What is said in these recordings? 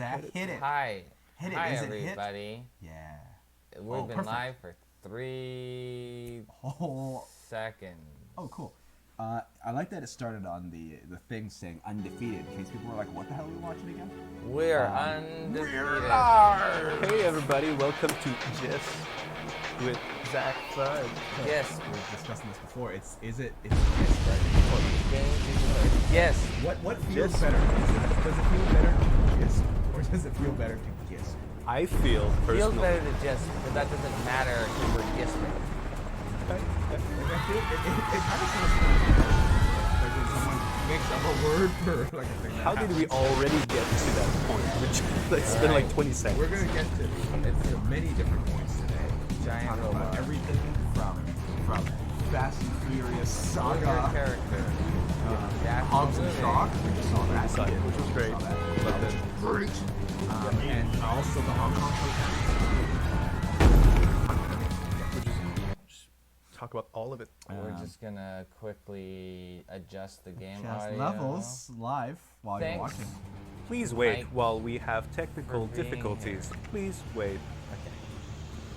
Zach. Hit it. Hi. Hit it. Hi, Is it everybody. hit? Yeah. We've been perfect. live for 3 Oh. seconds. Oh, cool. I like that it started on the thing saying undefeated. In case people were like, "What the hell are we watching again?" We're undefeated. Hey everybody, welcome to Just with Zach Flood. Yes. We were discussing this before. It's Kiss, right? Yes. What feels better? Does it feel better to Kiss, or does it feel better to Kiss? I feel personally. Feels better to just, but that doesn't matter if we're guessing. Like I feel it kind of sounds like when someone makes up a word for like a thing. How did we already get to that point? It's been like 20 seconds. We're gonna get to many different points today. Giant Talk robot. about everything from Fast and Furious Who's your saga, character? Hobbs and Shaw. We just saw that, saw it, which was great. Saw that. Loved it. Great. And also the Hong Kong protest. Just talk about all of it. We're just gonna quickly adjust the game Cast audio. levels live while you're Thanks. watching. Please wait Mike, while we have technical for being difficulties. Please wait.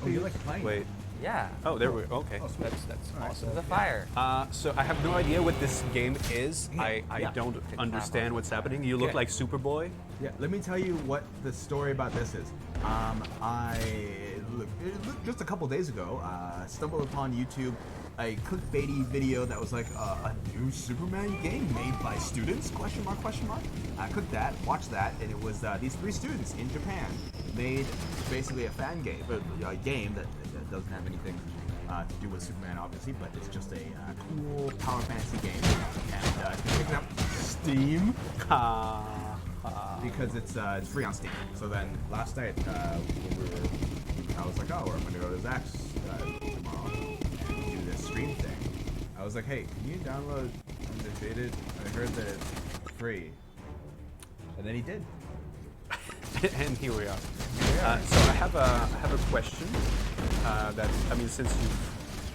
Oh, you like playing? Wait. Yeah. Oh, there we go. Okay. Oh, sweet. That's All right. awesome. The fire. So I have no idea what this game is. I Yeah. don't understand what's happening. You look Okay. like Superboy. Yeah, let me tell you what the story about this is. Look, just a couple days ago, stumbled upon YouTube a clickbaity video that was like a new Superman game made by students? Question mark? I clicked that, watched that, and it was these 3 students in Japan made basically a fan game, a game that doesn't have anything to do with Superman, obviously, but it's just a cool power fantasy game, and you can pick it up Steam. Because it's free on Steam. So then last night I was like, oh, I'm gonna go to Zach's tomorrow and do this stream thing. I was like, hey, can you download Undefeated? I heard that it's free. And then he did. And here we are. So I have a question. Since you've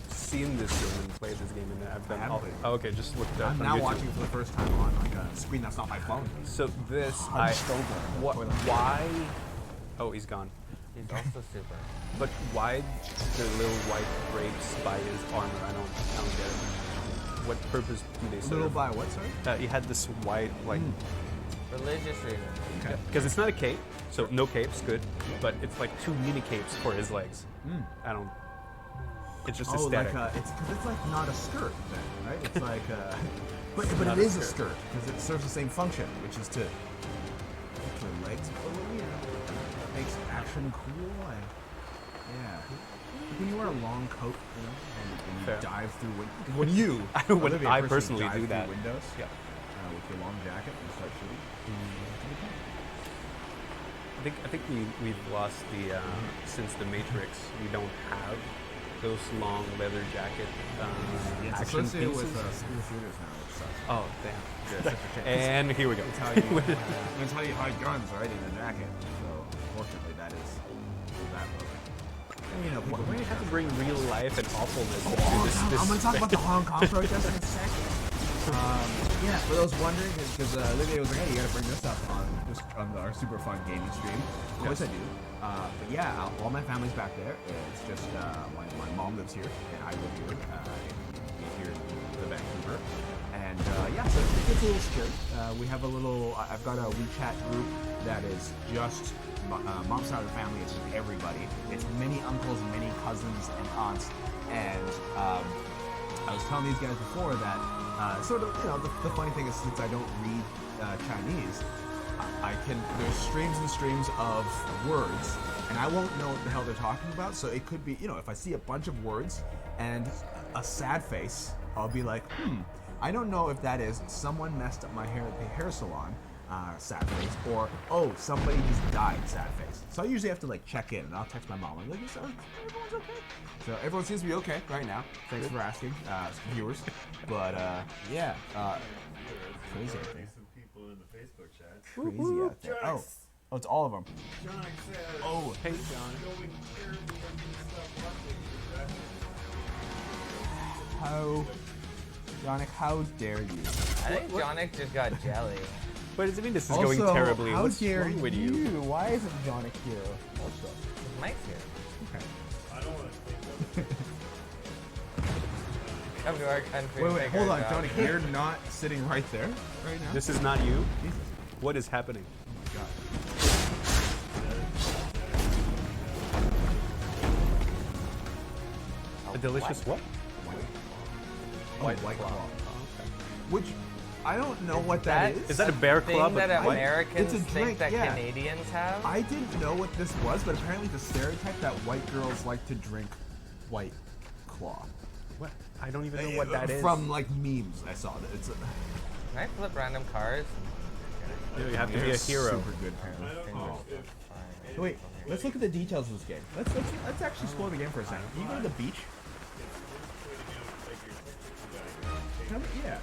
seen this game and played this game, and I've done haven't all. played it. Oh, okay, just looked up. I'm on now YouTube. watching it for the first time on like a screen that's not my phone. So this, Hunched over. why? Oh, he's gone. He's also super. But why the little white drapes by his armor? I don't get it. What purpose do they serve? Little by what, sorry? He had this white, like, Religious reasons. Okay. because it's not a cape, so no capes, good. But it's like 2 mini capes for his legs. I don't. It's just Oh, aesthetic. like it's like not a skirt then, right? It's like but not it a is a skirt. skirt because it serves the same function, which is to make your legs flowy. It makes action cool. When you wear a long coat, and you Fair. dive through windows. When you, Olivia, I personally personally dive do through that. windows, Yeah. with your long jacket and start shooting. I think we've lost the since the Matrix. We don't have those long leather jacket It's action associated pieces. with school shooters now, which sucks. Oh damn! Yeah, such a shame. And here we go. It's how you hide guns, right, in the jacket. So, unfortunately, that is that look. And, you know, people Why do you have to bring real life and awfulness into this? I'm going to talk about the Hong Kong protest in a second. Yeah, for those wondering, because Olivia was like, hey, you got to bring this up on our super fun gaming stream. Of course I do. But yeah, all my family's back there. It's just my mom lives here, and I live here, here in Vancouver. And yeah, so it gets a little scary. We have a little, I've got a WeChat group that is just mom's side of the family. It's just everybody. It's many uncles, many cousins and aunts. And I was telling these guys before that sort of, the funny thing is, since I don't read Chinese, there's streams and streams of words, and I won't know what the hell they're talking about. So it could be, if I see a bunch of words and a sad face, I'll be like, I don't know if that is someone messed up my hair at the hair salon, sad face, or somebody just died, sad face. So I usually have to like check in, and I'll text my mom. I'm like, everyone's okay. So everyone seems to be okay right now. Thanks for asking, viewers. But yeah, crazy out there. Some people in the Facebook chat. Crazy out there. Oh, it's all of them. John says, Oh, hey John. going terribly into stuff How, Yannick, how dare you? I think Jonic just got jelly. What does it mean this is Also, going terribly? how What's dare wrong with you? Why isn't Jonik here? Also, Mike's here. okay. I don't want to think Come to our country. Wait, take hold our on, job. Jonik. You're not sitting right there right now. This is not you? Jesus. What is happening? Oh my god. A delicious what? White claw. Oh, okay. Which I don't know what that is. Is that a bear thing club? that What? Americans It's a drink, think that yeah. Canadians have? I didn't know what this was, but apparently the stereotype that white girls like to drink White Claw. What? I don't even know what that is. From like memes, I saw that. It's a, Can I flip random cars? You have to be a hero. Super good, apparently. I don't know if So wait, let's look at the details of this game. Let's actually explore the game for a second. Can you go to the beach? Yeah.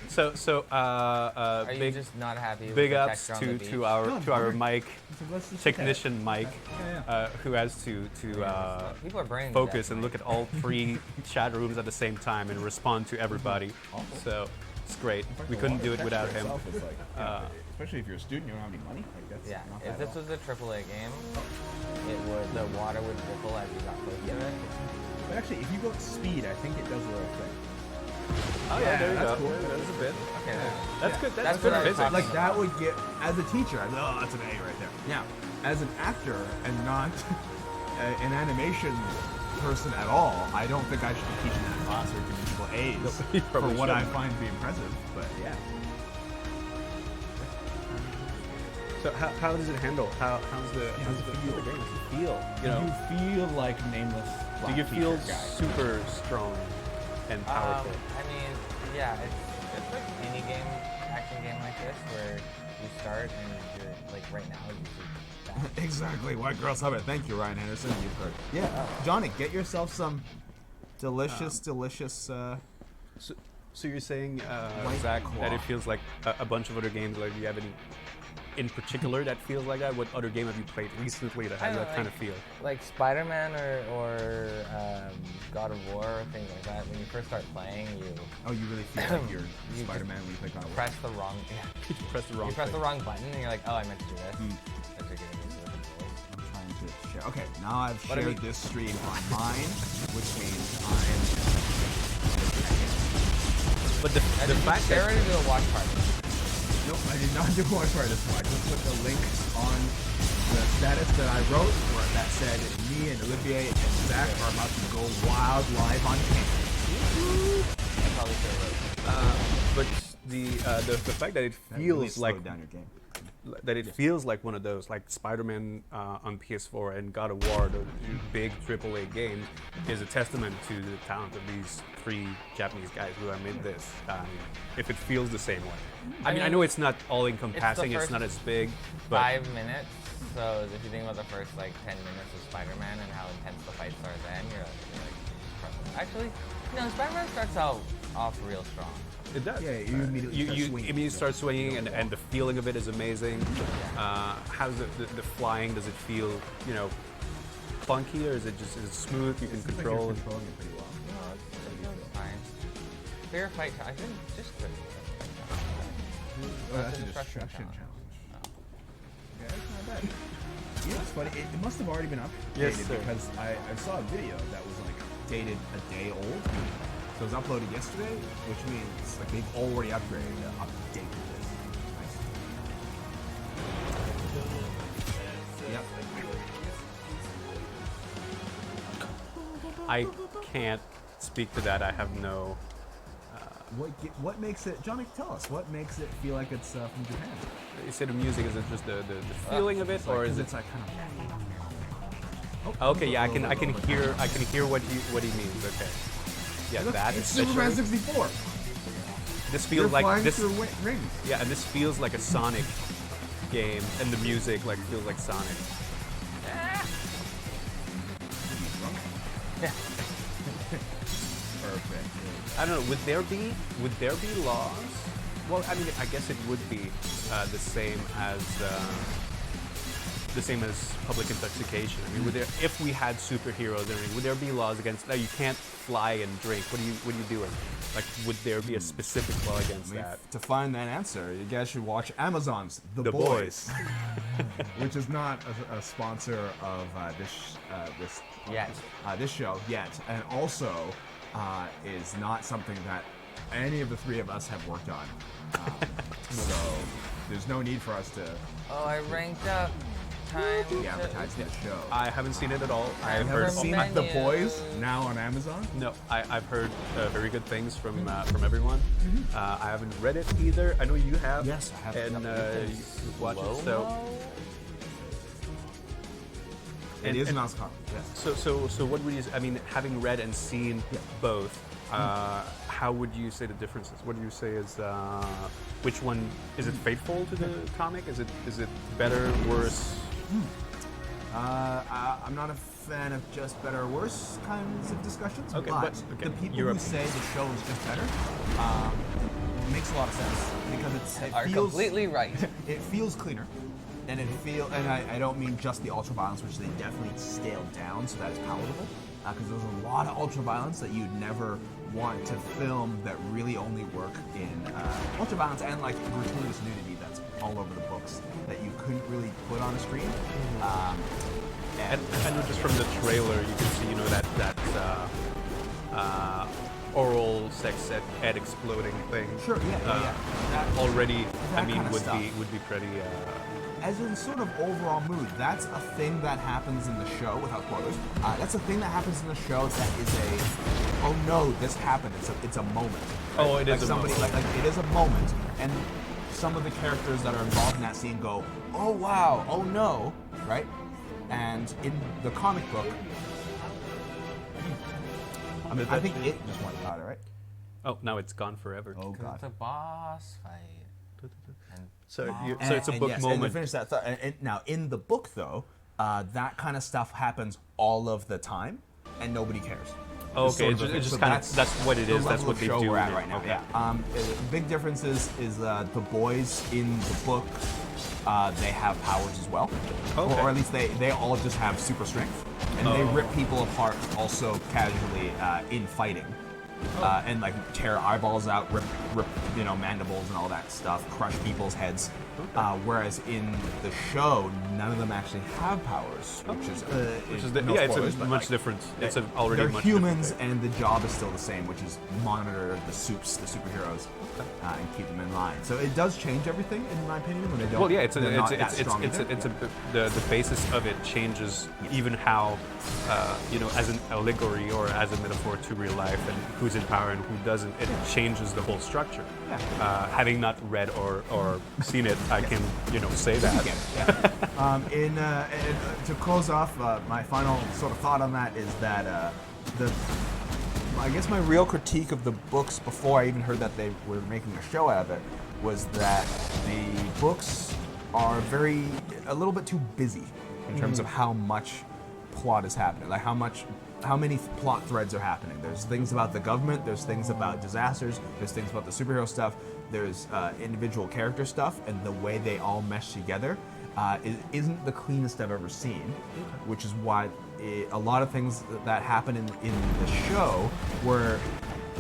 So Are you big just not happy with big the ups texture on the beach? to our No, to our never. Mike So let's just look at it. technician Mike, Yeah. who has to People are burning to focus death, and Mike. look at all 3 chat rooms at the same time and respond to everybody. Awful. So it's great. In fact, We the couldn't water do it without texture him. itself is like, especially if you're a student, you don't have any money. Like that's Yeah, not if bad this at all. was a AAA game, the water would ripple as you got close to it. But actually, if you go speed, I think it does a little thing. Oh yeah, there you that's go. cool. There's a bit. Okay, That's good. That's, That's good what I was physics. talking Like that would get as a teacher. I'd be, oh, that's an A right there. Now, as an actor and not an animation person at all, I don't think I should be teaching that class or giving people A's you for probably what I shouldn't. find to be impressive. But yeah, So how does it handle? How's the game? Does it feel? You know, you feel like nameless. do you feel super strong and powerful? I mean, yeah, it's like any game, action game like this, where you start and you're like right now you see Exactly. White Girl Summit. Thank you, Ryan Henderson. You've heard. Yeah, Johnny, get yourself some delicious. So you're saying, White Zach, Claw. that it feels like a bunch of other games. Like, do you have any in particular that feels like that? What other game have you played recently that I has don't that know, kind of feel? like Spider-Man or God of War or things like that. When you first start playing, you Oh, you really feel like you're You Spider-Man when you play God of War. press the wrong You press the wrong you press the thing. wrong button and you're like, oh, I meant to do this. As you're getting into the controls. I'm trying to share. Okay, now I've What I shared mean- this stream on mine, which means I'm. But the fact Share that it into a watch party. Nope, I did not do one part of this one. I just put the link on the status that I wrote where that said me and Olivier and Zach are about to go wild live on camera. I probably should have wrote. but the fact that it That really feels like slowed down your game. that it feels like one of those, like Spider-Man on PS4 and God of War, the big AAA games, is a testament to the talent of these 3 Japanese guys who have made this. If it feels the same way. I mean, I know it's not all encompassing, it's first not as big, but 5 minutes. So if you think about the first like 10 minutes of Spider-Man and how intense the fights are, then you're like actually, no, Spider-Man starts out off real strong. it does. Yeah, you immediately start you swinging. immediately start swinging, and the feeling of it is amazing. How's the flying? Does it feel, you know, funky, or is it smooth? You can Seems like control. you're it? controlling it pretty well. It's fine. Fair fight. I think just for Oh, that's a destruction destruction challenge. challenge. Yeah, that's not bad. You know what's funny? It must have already been updated Yes, sir. because I saw a video that was like dated a day old. So it was uploaded yesterday, which means like they've already updated this. Nice. Yep. I can't speak to that. I have no. What makes it, Johnny? Tell us what makes it feel like it's from Japan. You say the music, is it just the feeling of it, It's like, or is 'cause it? it's like kind of. Okay, yeah, I can hear what he means. Okay, yeah, that It's especially. Superman 64. This You're feels like flying this. through rings. Yeah, and this feels like a Sonic game, and the music like feels like Sonic. Perfect. I don't know. Would there be laws? Well, I mean, I guess it would be the same as the same as public intoxication? I mean, if we had superheroes, would there be laws against that? You can't fly and drink. What are you doing? Like, would there be a specific law against that? To find that answer, you guys should watch Amazon's The Boys. which is not a sponsor of this show yet, and also is not something that any of the three of us have worked on. So there's no need for us to Oh, I ranked up. Time to advertise that show. I haven't seen it at all. I've never heard seen The Boys now on Amazon. No, I've heard very good things from everyone. I haven't read it either. I know you have. Yes, I have. And you've watched it. So It is an Oscar. Yes. So what would you? I mean, having read and seen both, how would you say the differences? What do you say is which one is it faithful to the comic? Is it better, worse? I'm not a fan of just better or worse kinds of discussions. Okay, but okay. the people You're who say the show is just better makes a lot of sense because it are feels completely right. It feels cleaner. And I don't mean just the ultra violence, which they definitely scaled down so that it's palatable. Because there's a lot of ultra violence that you'd never want to film that really only work in ultra violence and like gratuitous nudity that's all over the books that you couldn't really put on a screen. And just from the trailer, you can see, that oral sex ed exploding thing. Sure, yeah. That, already, that I mean, kind of would stuff. be pretty. As in sort of overall mood, that's a thing that happens in the show, without spoilers, that's a thing that happens in the show that is oh no, this happened, it's a moment. Right? Oh, it is like a moment. Like it is a moment, and some of the characters that are involved in that scene go, oh wow, oh no, right? And in the comic book, I think it just went about it, right? Oh, now it's gone forever. Oh god. It's a boss fight. And So it's a book yes, moment. And to finish that thought, and now in the book though, that kind of stuff happens all of the time, and nobody cares. Okay, It's sort of it's so just kind of that's what it the is. That's level what of they show do we're at right now. Okay. Yeah. The big difference is the boys in the book, they have powers as well, Okay. or at least they all just have super strength, and they rip people apart also casually in fighting. And like tear eyeballs out, rip mandibles and all that stuff, crush people's heads. Whereas in the show, none of them actually have powers, which is no spoilers, it's a but, much like, different. It's already they're much humans, different and the job is still the same, which is monitor the superheroes, and keep them in line. So it does change everything, in my opinion, when they don't. Well, yeah, the basis of it changes even how, as an allegory or as a metaphor to real life and who's in power and who doesn't. It changes the whole structure. Yeah. Having not read or seen it, I can say that. Yeah. To close off, my final sort of thought on that is that I guess my real critique of the books before I even heard that they were making a show out of it was that the books are a little bit too busy in terms of how much plot is happening, like how many plot threads are happening. There's things about the government, there's things about disasters, there's things about the superhero stuff, there's individual character stuff, and the way they all mesh together isn't the cleanest I've ever seen, which is why a lot of things that happen in the show where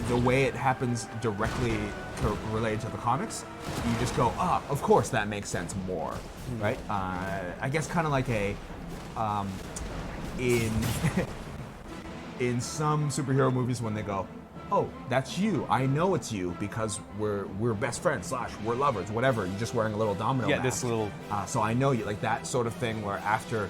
the way it happens directly related to the comics, you just go, of course that makes sense more, right? I guess kind of like in some superhero movies when they go, oh, that's you. I know it's you because we're best friends / we're lovers, whatever. You're just wearing a little domino mask. This little. So I know you, like that sort of thing where after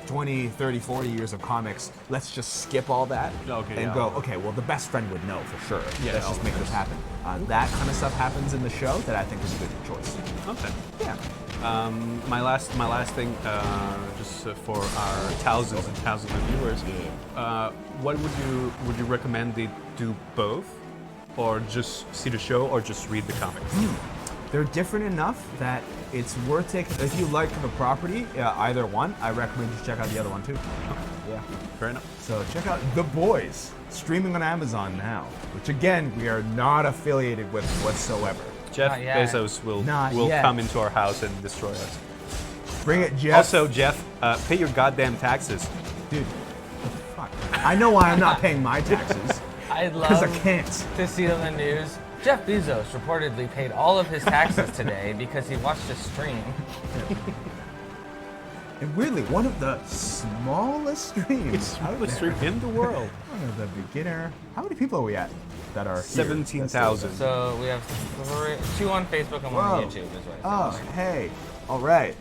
20, 30, 40 years of comics, let's just skip all that and go, okay, well, the best friend would know for sure. Yeah, let's just make this happen. That kind of stuff happens in the show that I think is a good choice. Okay. Yeah. My last thing, just for our thousands and thousands of viewers, what would you recommend they do both, or just see the show, or just read the comics? They're different enough that it's worth taking. If you like the property, either one, I recommend you check out the other one too. Okay. Yeah. Fair enough. So check out The Boys, streaming on Amazon now, which again, we are not affiliated with whatsoever. Jeff Not yet. Bezos will Not yet. come into our house and destroy us. Bring it, Jeff. Also, Jeff, pay your goddamn taxes. Dude, what the fuck? I know why I'm not paying my taxes. I'd Because love I can't. to see on the news. Jeff Bezos reportedly paid all of his taxes today because he watched a stream. And weirdly, one of the smallest streams out Let's there. stream in the world. One of the beginner. How many people are we at that are here? 17,000. So we have 2 on Facebook and 1 on Whoa. YouTube is what it Oh, says. hey. All right.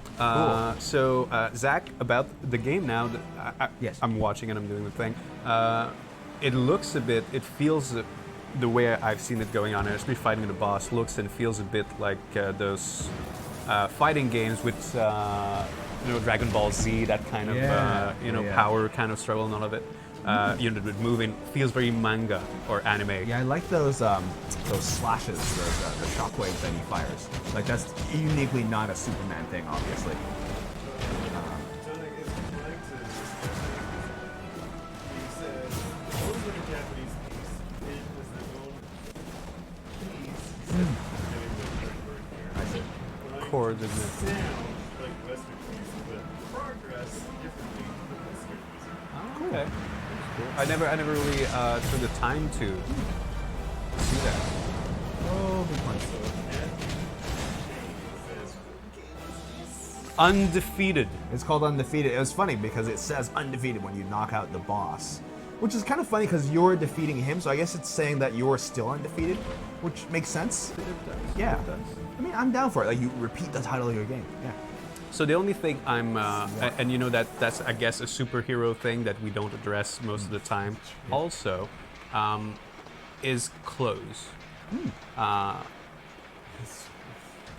So, Zach, about the game now, Yes. I'm watching and I'm doing the thing. It looks a bit, it feels the way I've seen it going on, especially fighting the boss, looks and feels a bit like those fighting games with, Dragon Ball Z, that kind of, Yeah. power kind of struggle, none of it. With moving, feels very manga or anime. Yeah, I like those slashes, the shockwaves that he fires. Like that's uniquely not a Superman thing, obviously. So like, it's like to he said, what was like a Japanese piece? It was the known piece. He said, getting the correct word here. I see. But, like, Chords, isn't it? sound like Western piece, but progress differently from Western piece. Okay. Cool. I never really took the time to see that. Oh, big punch. Undefeated. It's called Undefeated. It was funny because it says undefeated when you knock out the boss, which is kind of funny because you're defeating him. So I guess it's saying that you're still undefeated, which makes sense. Yeah. I mean, I'm down for it. Like you repeat the title of your game. Yeah. So the only thing I'm, and that's I guess a superhero thing that we don't address most of the time. Also, is clothes.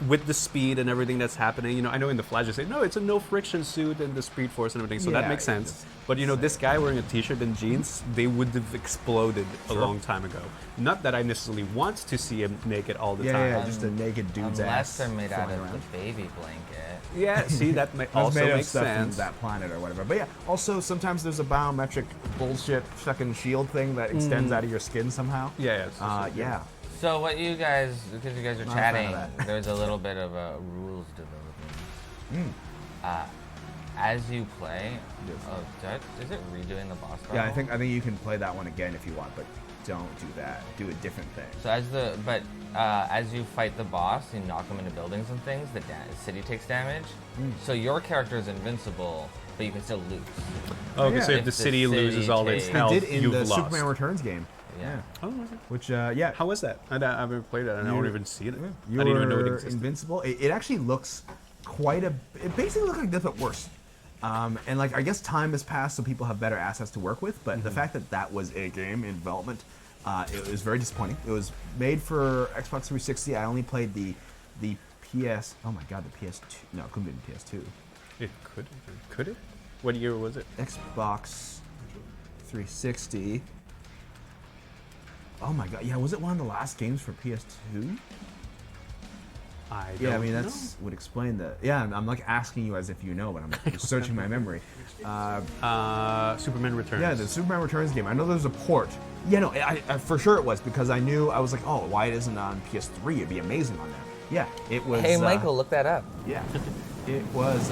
With the speed and everything that's happening, I know in the Flash they say no, it's a no friction suit and the Speed Force and everything, so that Yeah, makes sense. it's But this guy wearing a t-shirt and jeans, they would have exploded a long time ago. Not that I necessarily want to see him naked all the time. Yeah, just a naked dude's Unless ass. they're made out flying of around. the baby blanket. Yeah, see, that Also also made makes of stuff from sense. that planet or whatever. But yeah, also sometimes there's a biometric bullshit fucking shield thing that extends out of your skin somehow. Yeah, Yeah. So what you guys, because you guys are Not a fan chatting, of that. there's a little bit of a rules development. As you play, Yes. is it redoing the boss battle? Yeah, I think you can play that one again if you want, but don't do that. Do a different thing. So as you fight the boss, you knock him into buildings and things. The city takes damage. So your character is invincible, but you can still lose. Okay, Yeah. so if If the the city loses city all its takes- They health, did in you've the lost. Superman Returns game. Yeah. Oh, was it? Which, yeah. How was that? I haven't played it. I don't even see it. You I didn't even know it were existed. invincible. It actually looks it basically looks like this, but worse. And like I guess time has passed, so people have better assets to work with. But the fact that that was a game in development, it was very disappointing. It was made for Xbox 360. I only played the PS. Oh my god, the PS2. No, it couldn't be the PS2. It could. Could it? What year was it? Xbox 360. Oh my god, yeah, was it one of the last games for PS2? Yeah, I mean that's would explain the. Yeah, I'm like asking you as if you know, but I'm just searching my memory. Superman Returns. Yeah, the Superman Returns game. I know there's a port. Yeah, no, I for sure it was because I was like, oh, why it isn't on PS3? It'd be amazing on there. Yeah, it was. Hey, Michael, look that up. Yeah, it was.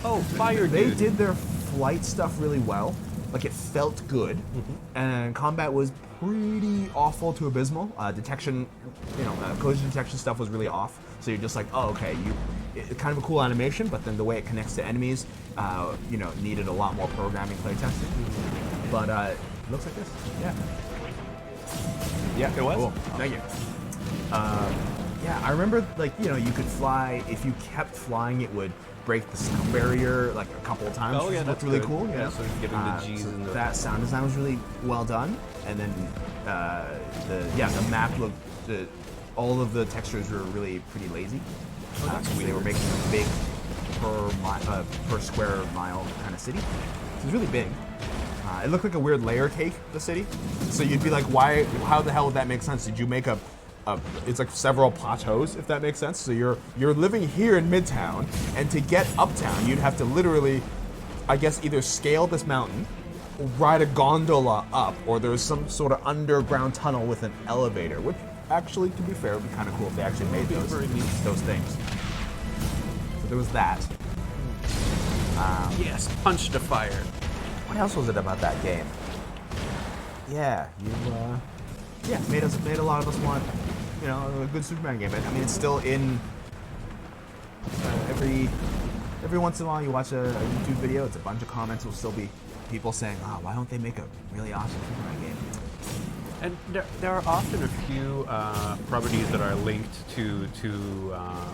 Oh, Fire They Dude. did their flight stuff really well. Like it felt good, and combat was pretty awful to abysmal. Detection, collision detection stuff was really off. So you're just like, oh, okay, it's kind of a cool animation, but then the way it connects to enemies, needed a lot more programming playtesting. But it looks like this. Yeah. Yeah, it was. Cool. Thank you. Yeah, I remember you could fly. If you kept flying, it would break the sound barrier like a couple of times. Oh, yeah, which that's looked really good. cool. Yeah, so giving the G's so and the- that sound design was really well done. And then the map looked. All of the textures were really pretty lazy. So they were making a big per square mile kind of city. So it was really big. It looked like a weird layer cake, the city. So you'd be like, why? How the hell would that make sense? Did you make it's like several plateaus, if that makes sense. So you're living here in Midtown, and to get uptown, you'd have to literally, I guess, either scale this mountain, ride a gondola up, or there's some sort of underground tunnel with an elevator. Which, actually, to be fair, would be kind of cool if they actually made those things. So there was that. Yes, punch the fire. What else was it about that game? Yeah, made a lot of us want, a good Superman game. I mean, it's still in every once in a while you watch a YouTube video, it's a bunch of comments will still be people saying, "Oh, why don't they make a really awesome Superman game?" And there are often a few properties that are linked to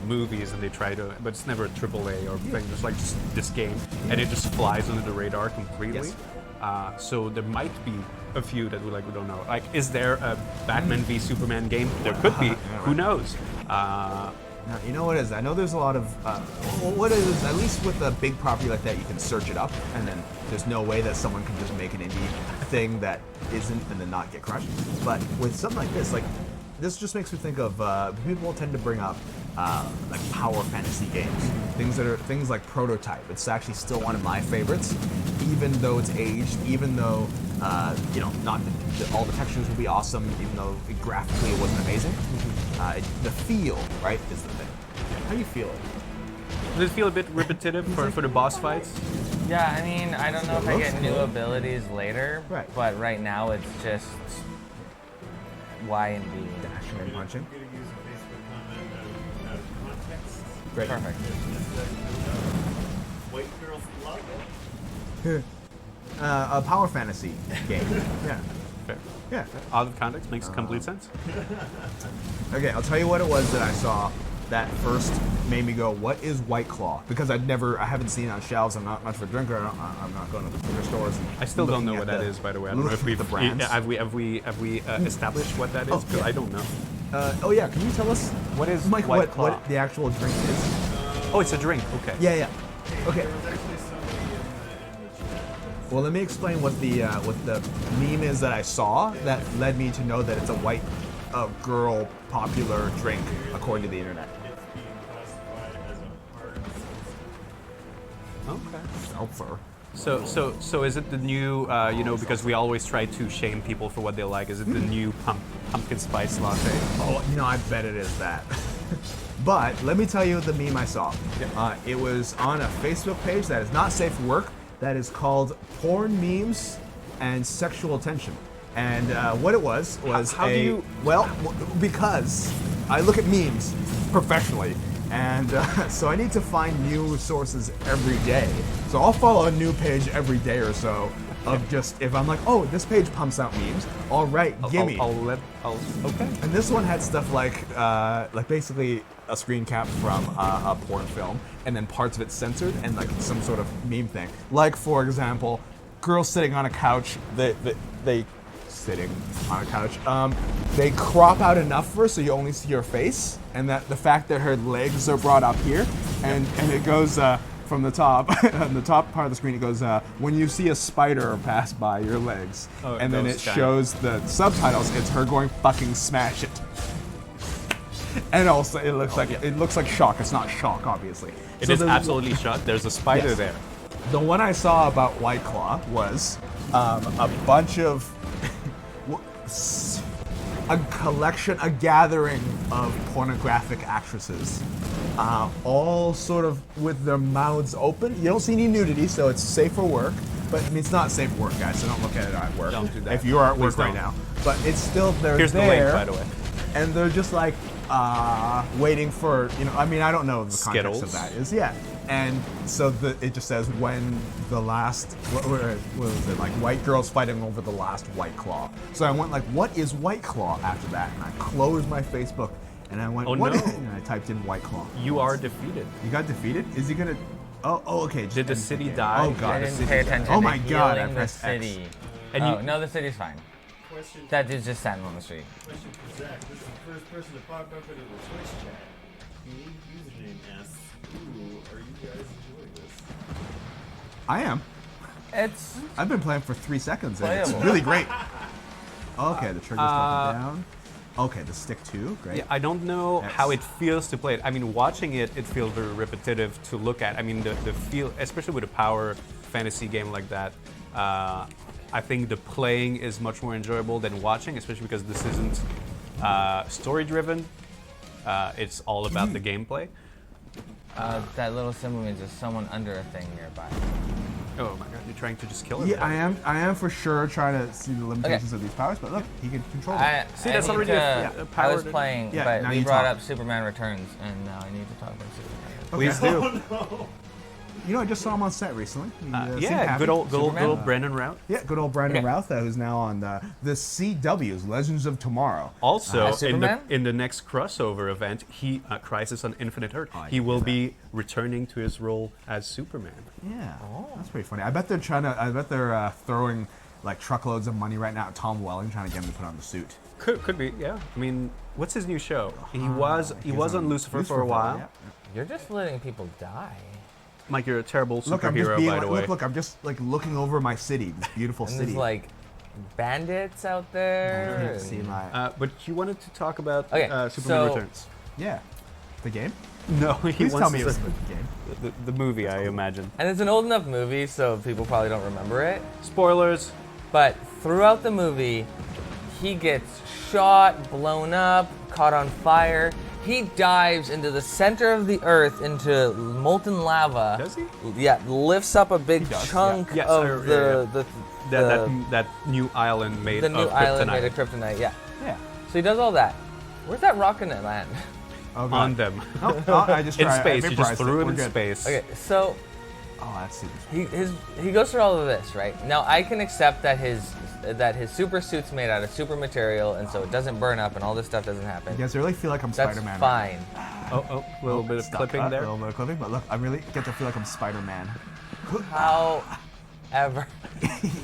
movies, and they try to, but it's never a AAA or thing. It's like just this game, and it just flies under the radar completely. Yes. So there might be a few that we don't know. Like, is there a Batman v Superman game? There could be. Yeah, Who right. knows? Now, you know what it is? I know there's a lot of, what it is, at least with a big property like that, you can search it up, and then there's no way that someone can just make an indie thing that isn't and then not get crushed. But with something like this just makes me think of, people tend to bring up, like power fantasy games. Things like Prototype. It's actually still one of my favorites, even though it's aged, even though, not all the textures will be awesome, even though graphically it wasn't amazing. The feel, right, is the thing. How do you feel it? Does it feel a bit repetitive for the boss fights? Yeah, I mean, I don't know if I get new abilities later, Right. but right now it's just Y and B. Dashing and punching. I'm going to use a Facebook comment out of context. Great. Perfect. White girls love it. A power fantasy game. Yeah. Fair. Yeah. Out of context makes complete sense. Okay, I'll tell you what it was that I saw that first made me go, what is White Claw? Because I haven't seen it on shelves. I'm not much of a drinker. I'm not going to the liquor stores. And I still don't know looking what at that is, by the way. I don't know if we've the brands. have we established what that is? Oh, Because yeah. I don't know. Oh yeah, can you tell us What is Mike, White Claw? what the actual drink is? Oh, it's a drink. Okay. Yeah. Okay. There was actually somebody in the chat. Well, let me explain what the meme is that I saw that led me to know that it's a white girl popular drink according to the internet. It's being classified as a hard seltzer. Okay. Seltzer. So is it the new? Because we always try to shame people for what they like. Is it the new pumpkin spice latte? Oh, I bet it is that. But let me tell you the meme I saw. It was on a Facebook page that is not safe for work. That is called Porn Memes and Sexual Tension. And what it was How do you- because I look at memes professionally. And so I need to find new sources every day. So I'll follow a new page every day or so of just, if I'm like, oh, this page pumps out memes. All right, gimme. Okay. And this one had stuff like basically a screen cap from a porn film, and then parts of it censored, and like some sort of meme thing. Like, for example, girls sitting on a couch. They sitting on a couch. They crop out enough for her so you only see her face, and that the fact that her legs are brought up here, and it goes. From the top, on the top part of the screen, it goes, when you see a spider pass by your legs. Oh, And then it ghost guy. shows the subtitles, it's her going fucking smash it. And also, it looks like shock. It's not shock, obviously. It So is the- absolutely shut. There's a spider Yes. there. The one I saw about White Claw was a bunch of a collection, a gathering of pornographic actresses, all sort of with their mouths open. You don't see any nudity, so it's safe for work. But I mean, it's not safe for work, guys. So don't look at it at work. Don't do that. If you are at work Please right don't. now, but it's still Here's the there. link, by the way. And they're just like waiting for, I mean, I don't know what the context of Skittles. that is. Yeah. And so it just says when the last, what was it, like white girls fighting over the last White Claw. So I went like, what is White Claw after that? And I closed my Facebook and I went, Oh, what no. is-" and I typed in White Claw. You are defeated. You got defeated? Is he gonna, oh, okay. Did the just city end game. die? Oh I god, the didn't city pay died. attention Oh to my god, I healing the pressed X. city. And Oh, you- no, the city's fine. Question That dude's just standing on the street. for Zach. This is the first person to pop up into the Twitch chat. Unique username asks, ooh, are you guys enjoying this? I am. It's I've been playing for 3 seconds and it's Playable. really great. Okay, the trigger's up and down. Okay, the stick too, great. Yeah, I don't know X. how it feels to play it. I mean, watching it, it feels very repetitive to look at. I mean, the feel, especially with a power fantasy game like that, I think the playing is much more enjoyable than watching, especially because this isn't story-driven. It's all about the gameplay. That little symbol means there's someone under a thing nearby. Oh my god, you're trying to just kill him. Yeah, I am for sure trying to see the limitations of these powers, but look, he can control them. See, that's need already to- a I power was to- playing, Yeah, but now we you brought talk. up Superman Returns, and now I need to talk about Superman. Please do. You know, I just saw him on set recently. He, seemed Yeah, happy. good old Superman? Brandon Routh. Yeah, good old Brandon Okay. Routh, who's now on the CW's Legends of Tomorrow. Also, in Superman? the next crossover event, he Crisis on Infinite Earth, Oh, I he did will that. be returning to his role as Superman. Yeah, that's pretty funny. I bet they're throwing like truckloads of money right now at Tom Welling, trying to get him to put on the suit. Could be, yeah. I mean, what's his new show? He was on Lucifer for a while. Yeah. You're just letting people die. Mike, you're a terrible Look, I'm just superhero, being by like, the way. look, I'm just like looking over my city, this beautiful And city. there's like bandits out I there. can't see and- my. But you wanted to talk about Okay, Superman so- Returns. Yeah, the game. No, he Please wants tell me to it was say- the game. the movie, I imagine. And it's an old enough movie, so people probably don't remember it. Spoilers. But throughout the movie, he gets shot, blown up, caught on fire. He dives into the center of the earth into molten lava. Does he? Yeah, lifts up a big does, chunk yeah. Yes, of That new island made the of new island kryptonite made of kryptonite. Yeah. Yeah. So he does all that. Where's that rocket in land? Oh, God. on them. I just In tried- I space, you just vaporized threw it. him We're in good. space. Okay, so Oh, that's super. he goes through all of this, right? Now I can accept that his super suit's made out of super material, and so it doesn't burn up, and all this stuff doesn't happen. You guys really feel like I'm That's Spider-Man. fine. Oh, a little bit of Stop clipping cut, there. A little bit of clipping, but look, I really get to feel like I'm Spider-Man. However,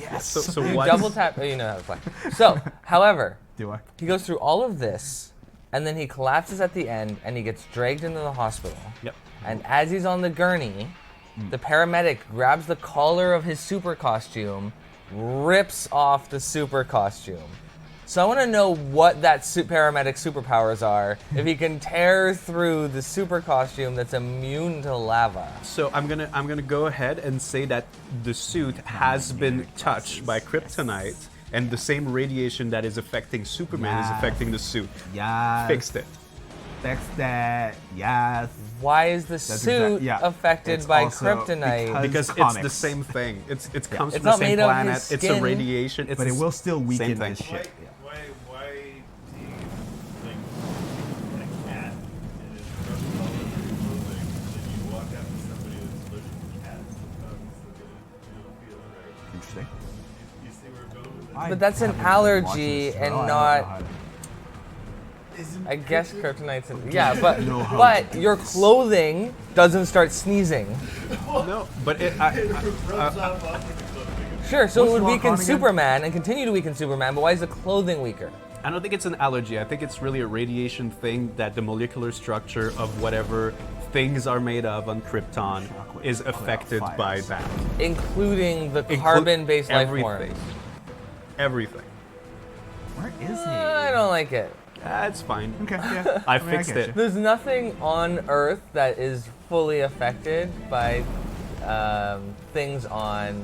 Yes. So you what? double tap. You know how to play. So, however, Do I? he goes through all of this, and then he collapses at the end, and he gets dragged into the hospital. Yep. And as he's on the gurney, the paramedic grabs the collar of his super costume, rips off the super costume. So I want to know what that paramedic superpowers are. If he can tear through the super costume that's immune to lava. So I'm gonna go ahead and say that the suit has been touched by kryptonite, and the same radiation that is affecting Superman is Yes. affecting the suit. Yes. Fixed it. Fix that. Yes. Why is the That's suit yeah. affected It's by also kryptonite? Because it's the comics. same thing. It comes It's from the not same made of planet. his It's a skin. radiation. It's But it will still same weaken thing. his shit. Why do you think a cat and it's rubbing all over your clothing, and then you walk up to somebody that's allergic to cats? You don't feel it, right? Interesting. You see where we're going with this? But that's an haven't been watching allergy this and show. I don't not- know how to- I guess kryptonite's in, yeah, but No hope. but your clothing doesn't start sneezing. No, but It rubs off of the clothing. Sure, so What's it would walk weaken on again? Superman and continue to weaken Superman, but why is the clothing weaker? I don't think it's an allergy. I think it's really a radiation thing that the molecular structure of whatever things are made of on Krypton Shockwave. is affected Fires. by that. Including the Inclu- carbon-based life everything. forms. Everything. Where is he? I don't like it. That's fine. Okay, yeah. I mean, fixed get it. you. There's nothing on Earth that is fully affected by things on.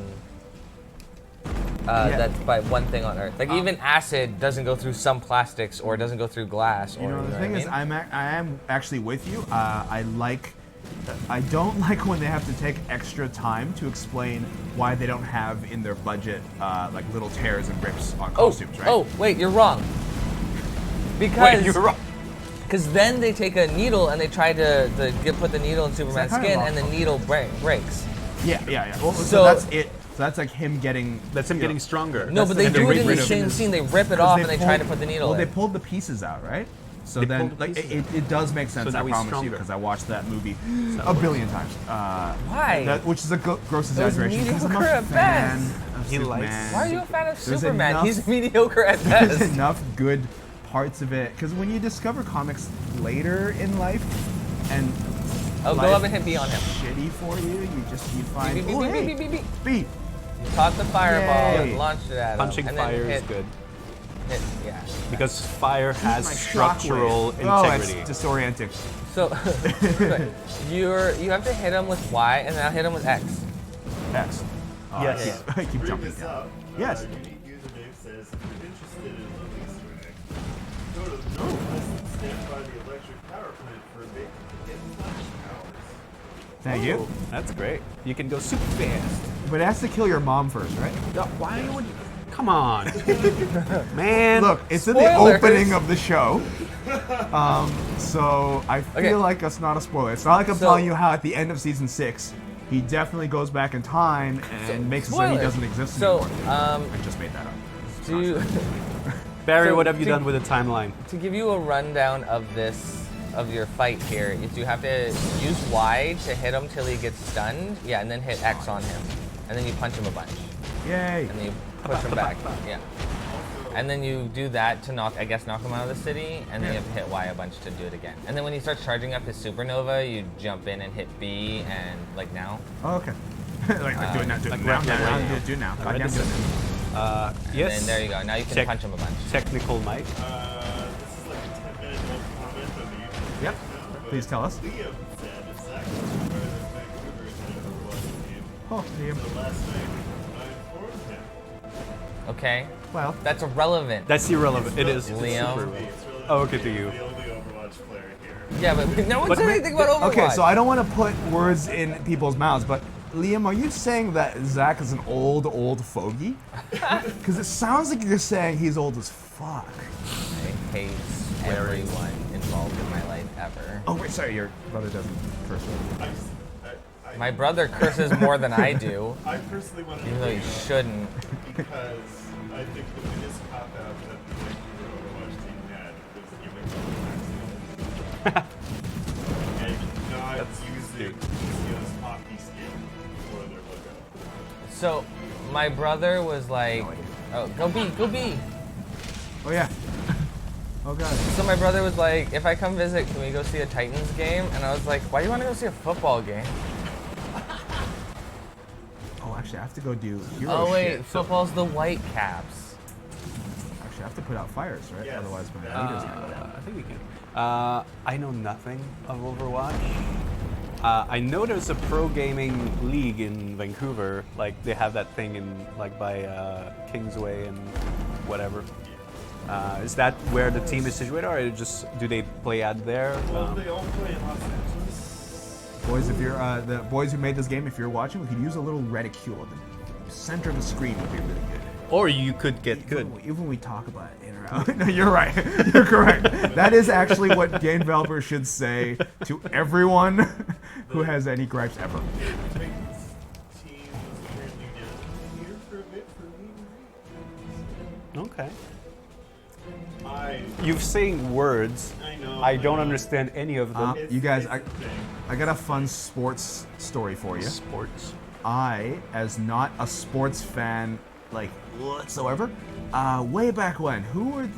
That's by one thing on Earth. Like even acid doesn't go through some plastics, or it doesn't go through glass. Or You know, the thing is, I am actually with you. I don't like when they have to take extra time to explain why they don't have in their budget like little tears and rips on costumes, right? Oh, wait, you're wrong. Because Wait, you're wrong. Because then they take a needle and they try to put the needle in Superman's kind of skin, wrong? and the needle breaks. Yeah. Well, so So- that's it. So that's like him getting. That's him you know, getting stronger. No, but they and do they it in the rid of same his- scene. They rip it 'cause off they and they try to pulled- put the needle Well, in. they pulled the pieces out, right? So They then, pulled the like, pieces it does make sense. So now I he's promise you, stronger. because I watched that movie a billion times. Why? Which is a gross was exaggeration. Because I'm a mediocre at fan best. of He Superman. likes- Why are you a fan of There's Superman? enough- He's mediocre at There's best. enough good parts of it. Because when you discover comics later in life, and Oh, go life up and hit B on him. shitty for you, you find Beep, beep, oh, beep, hey, beep, beep, beep. beep. Caught the fireball Yay. and launched it at him. Punching and then fire hit, is good yeah. because fire has My structural shockwave. Oh, integrity. it's disorienting. So you have to hit him with Y, and then I'll hit him with X. X. Yes. I keep Bring jumping this down. up. Yes. Unique username says, if you're interested in an Easter egg, go to the Northwest and stand by the electric power plant for a bit to get flash powers. Thank you. That's great. You can go super fast. But it has to kill your mom first, right? Why would you? Come on, man. Look, it's in the Spoilers. opening of the show. So I feel Okay. like that's not a spoiler. It's not like I'm So- telling you how at the end of season 6, he definitely goes back in time and makes it so he Spoilers. doesn't exist So, anymore. I just made that up. do you, Barry, So what have you to- done with the timeline? to give you a rundown of your fight here, is you have to use Y to hit him till he gets stunned. Yeah, and then hit X on him, and then you punch him a bunch, Yay! and then you push him back. Yeah. And then you do that to knock him out of the city, and then you have to hit Y a bunch to do it again. And then when he starts charging up his supernova, you jump in and hit B, and like now. Oh, okay. like do it now, do it like now, right now, now. now, do it now. I Goddamn, read do it this. now. And Yes. then there you go. Now you can Check. punch him a bunch. Technical might. This is like a 10-minute long comment on the YouTube Yep. channel, but Please tell us. Liam said if Zach was aware that Vancouver is an Overwatch team, Oh, Liam. so last night I informed him. Okay. Well, That's irrelevant. That's irrelevant. It is. Liam. It's really Oh, okay, to you. the only Overwatch player here. Yeah, but no one But said wait, anything about Overwatch. okay, so I don't want to put words in people's mouths, but Liam, are you saying that Zach is an old fogey? Because it sounds like you're saying he's old as fuck. I hate everyone involved in my life ever. Oh, wait, sorry, your brother doesn't curse. My brother curses more than I do, I personally want to even though he shouldn't. because I think the biggest cop out that the Vancouver Overwatch team had was giving them and not using Lucia's hockey skin for their logo. So, my brother was like, "Oh, go B, go B." Oh, yeah. Oh, God. So my brother was like, "If I come visit, can we go see a Titans game?" And I was like, "Why do you want to go see a football game?" Oh, actually, I have to go do hero Oh wait, shit. football's the Whitecaps. Actually, I have to put out fires, right? Yes. Otherwise, my leader's gonna go down. I think we can. I know nothing of Overwatch. I know there's a pro gaming league in Vancouver. Like they have that thing in like by Kingsway and whatever. Is that where the team is situated, or do they play out there? Well, they all play in Los Angeles. Boys, if you're the boys who made this game, if you're watching, we could use a little reticule at the center of the screen would be really good. Or you could get good. Even when we talk about it in or out. No, you're right. You're correct. That is actually what game developers should say to everyone who has any gripes ever. Titans team was apparently down here for a bit for me. Okay. I You've saying words. know. I don't understand any of them. It's- You guys, it's the thing. I got a fun sports story for you. Sports. I, as not a sports fan, like whatsoever, way back when, who were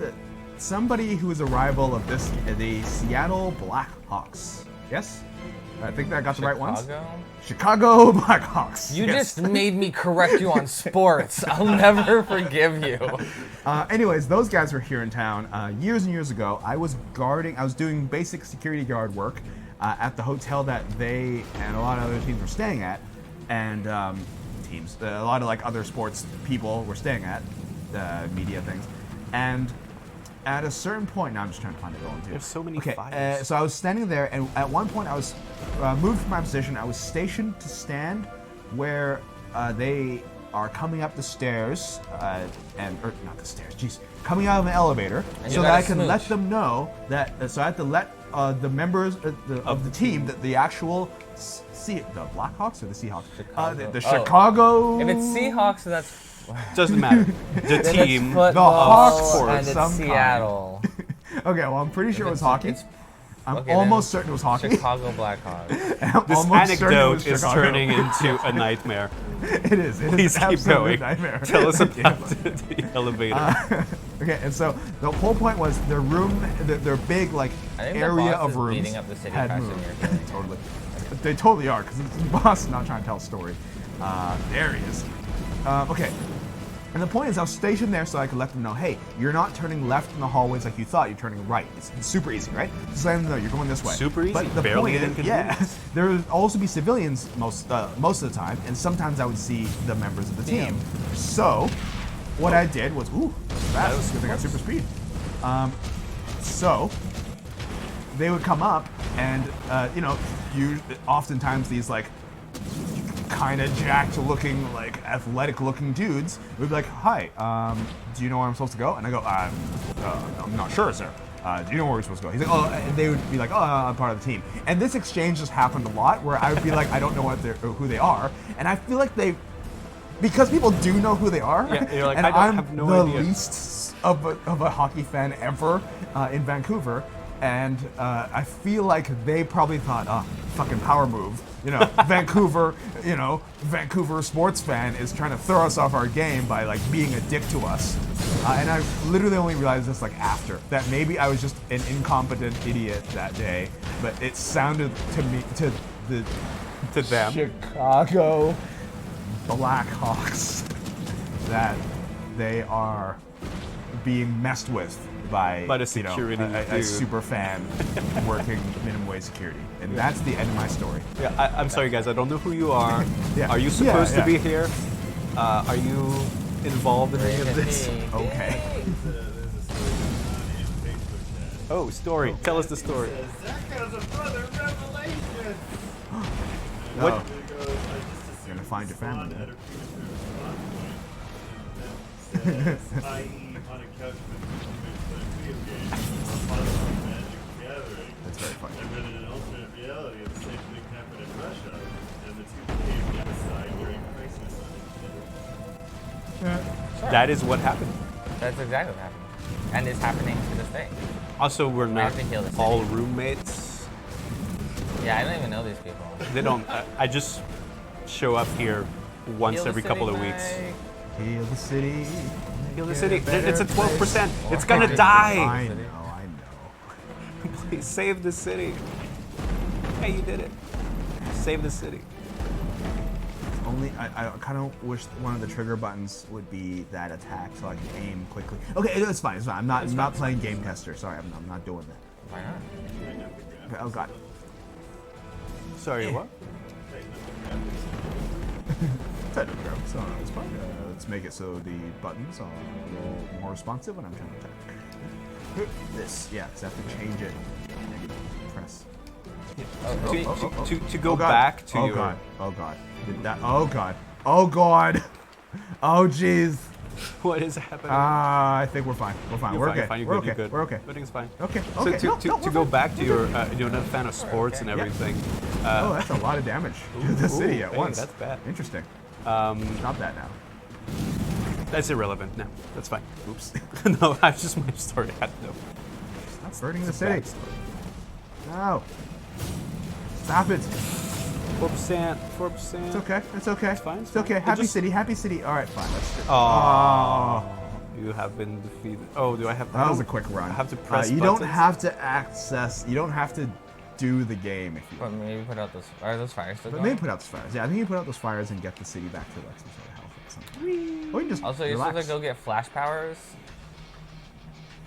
somebody who was a rival of the Seattle Blackhawks? Yes, I think that got the right ones. Chicago Blackhawks. You yes. just made me correct you on sports. I'll never forgive you. Anyways, those guys were here in town years and years ago. I was doing basic security guard work at the hotel that they and a lot of other teams were staying at, and a lot of like other sports people were staying at, media things, and at a certain point, now I'm just trying to find it all into. There's so many Okay, files. so I was standing there, and at one point I was moved from my position. I was stationed to stand where they are coming up the stairs, or not the stairs, jeez, coming out of an elevator, And so you that I gotta can smooch. let them know that. So I have to let the members of the team, that the actual the Blackhawks or the Seahawks, Chicago. the Oh. Chicago. If it's Seahawks, that's Doesn't matter. The then team. it's football, Hawks and of it's some kind. Seattle. Okay, well I'm pretty sure it was hockey. It's I'm okay, almost then certain it was hockey. Chicago Blackhawks. I'm This almost certain it was anecdote is Chicago. turning into a nightmare. It is. It Please is keep absolute going. Nightmare. Tell us about the elevator. Okay, and so the whole point was their room, their big like I think the area boss of is rooms beating up the city had faster moved. than you're feeling. Totally, they totally are because the boss is not trying to tell a story. There he is. Okay. And the point is, I was stationed there so I could let them know, hey, you're not turning left in the hallways like you thought. You're turning right. It's super easy, right? Just let them know you're going this way. Super easy, But the barely point an is, yeah, inconvenience. there would also be civilians most of the time, and sometimes I would see the members of the team. So, what I did was, ooh, that was good. They got super speed. So, they would come up, And oftentimes these like kind of jacked looking, like athletic looking dudes would be like, hi, do you know where I'm supposed to go? And I go, I'm not sure, sir. Do you know where we're supposed to go? He's like, oh, and they would be like, oh, I'm part of the team. And this exchange just happened a lot where I would be like, I don't know who they are. And I feel like because people do know who they are, Yeah, you're like, and I I'm have no the idea. least of a hockey fan ever in Vancouver. And I feel like they probably thought, fucking power move. Vancouver sports fan is trying to throw us off our game by like being a dick to us. And I literally only realized this like after that maybe I was just an incompetent idiot that day, but it sounded to me to them. Chicago Blackhawks that they are being messed with by By the security a dude. super fan working minimum wage security, and that's the end of my story. Yeah, I'm sorry, guys. I don't know who you are. Yeah. Are you supposed Yeah. to be here? Are you involved in any of this? Okay. There's a story on the Facebook chat. Oh, story. Tell us the story. Zach has a brother revelation. What? Oh, There goes, I just You're gonna find your family, Spawn man. had a premature spawn point. And says, i.e. on a couch with roommates playing video games, or possibly Magic the Gathering. that's very funny. And then in an alternate reality, the same thing happened in Russia, and the two became genocide during crisis on each other. That is what happened. That's exactly what happened. And it's happening to this day. Also, we're not have to heal the all roommates. Yeah, I don't even know these people. They don't. I just show up here once Heal the every city, couple of weeks. Mike. Heal the city. Heal the Get city. a better It's a 12%. place. It's gonna I die. know. Please save the city. Hey, you did it. Save the city. Only I kind of wish one of the trigger buttons would be that attack so I can aim quickly. Okay, it's fine. It's fine. I'm not playing game tester. Sorry, I'm not doing that. Why not? Okay, oh god. Sorry, what? Technical graphics. So it's fine. Let's make it so the buttons are a little more responsive when I'm trying to attack. This, yeah, so I have to change it. Press. To go Oh, God. back to oh your. god. Oh god. Did that? Oh god. Oh god. Oh jeez. What is happening? I think we're fine. We're fine. You're We're fine, okay. you're fine, you're We're good, okay. you're good. We're okay. Everything's fine. Okay. So Okay. to, No, to, no, to we're go fine. back to your, you're not a fan of sports and Yeah. everything. Oh, that's a lot of damage to the city at hey, once. that's bad. Interesting. Um, Stop that now. that's irrelevant. No, that's fine. Oops. No, I just my story. I don't know. Stop burning the It's a bad city. story. No. Stop it. 4%. 4%. It's okay. It's okay. It's fine, it's It's okay. fine. It Happy just- city. Happy city. All right, fine. Let's do it. Oh, you have been defeated. Oh, do I have? That was a quick run. I have to press. You don't buttons? have to access. You don't have to do the game if you. But maybe put out those. Are those fires still But going? maybe put out those fires. Yeah, I think you put out those fires and get the city back to like some sort of health or something. Or you can just Also, you're relax. supposed to go get flash powers.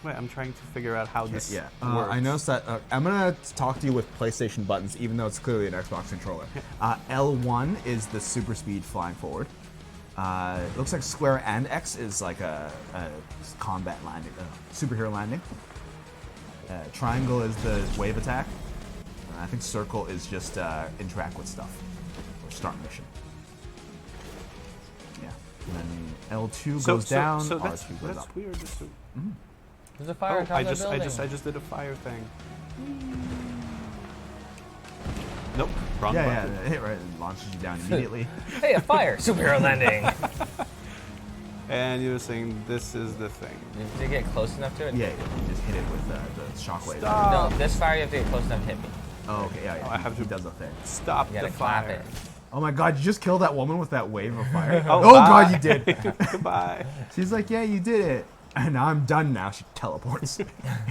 Wait, I'm trying to figure out how this Yeah, works. I noticed that. I'm gonna talk to you with PlayStation buttons, even though it's clearly an Xbox controller. L1 is the super speed flying forward. It looks like square and X is like a combat landing, superhero landing. Triangle is the wave attack. I think circle is just interact with stuff or start mission. Yeah, and then L2 goes down. So that's, R2 goes that's up. weird. Just to, There's a fire oh, on top I of the just building. I just did a fire thing. Nope, wrong Yeah, button. yeah, hit right, it launches you down immediately. Hey, a fire! Superhero landing. And you were saying this is the thing. Did you get close enough to it? Yeah, you just hit it with the shockwave. Stop. No, this fire you have to get close enough to hit me. Oh, okay, yeah, yeah. Oh, I have he to- does a thing. Stop You the gotta clap fire. it. Oh my god, you just killed that woman with that wave of fire. Oh, oh bye. god, you did. Goodbye. She's like, yeah, you did it. And now I'm done now. She teleports.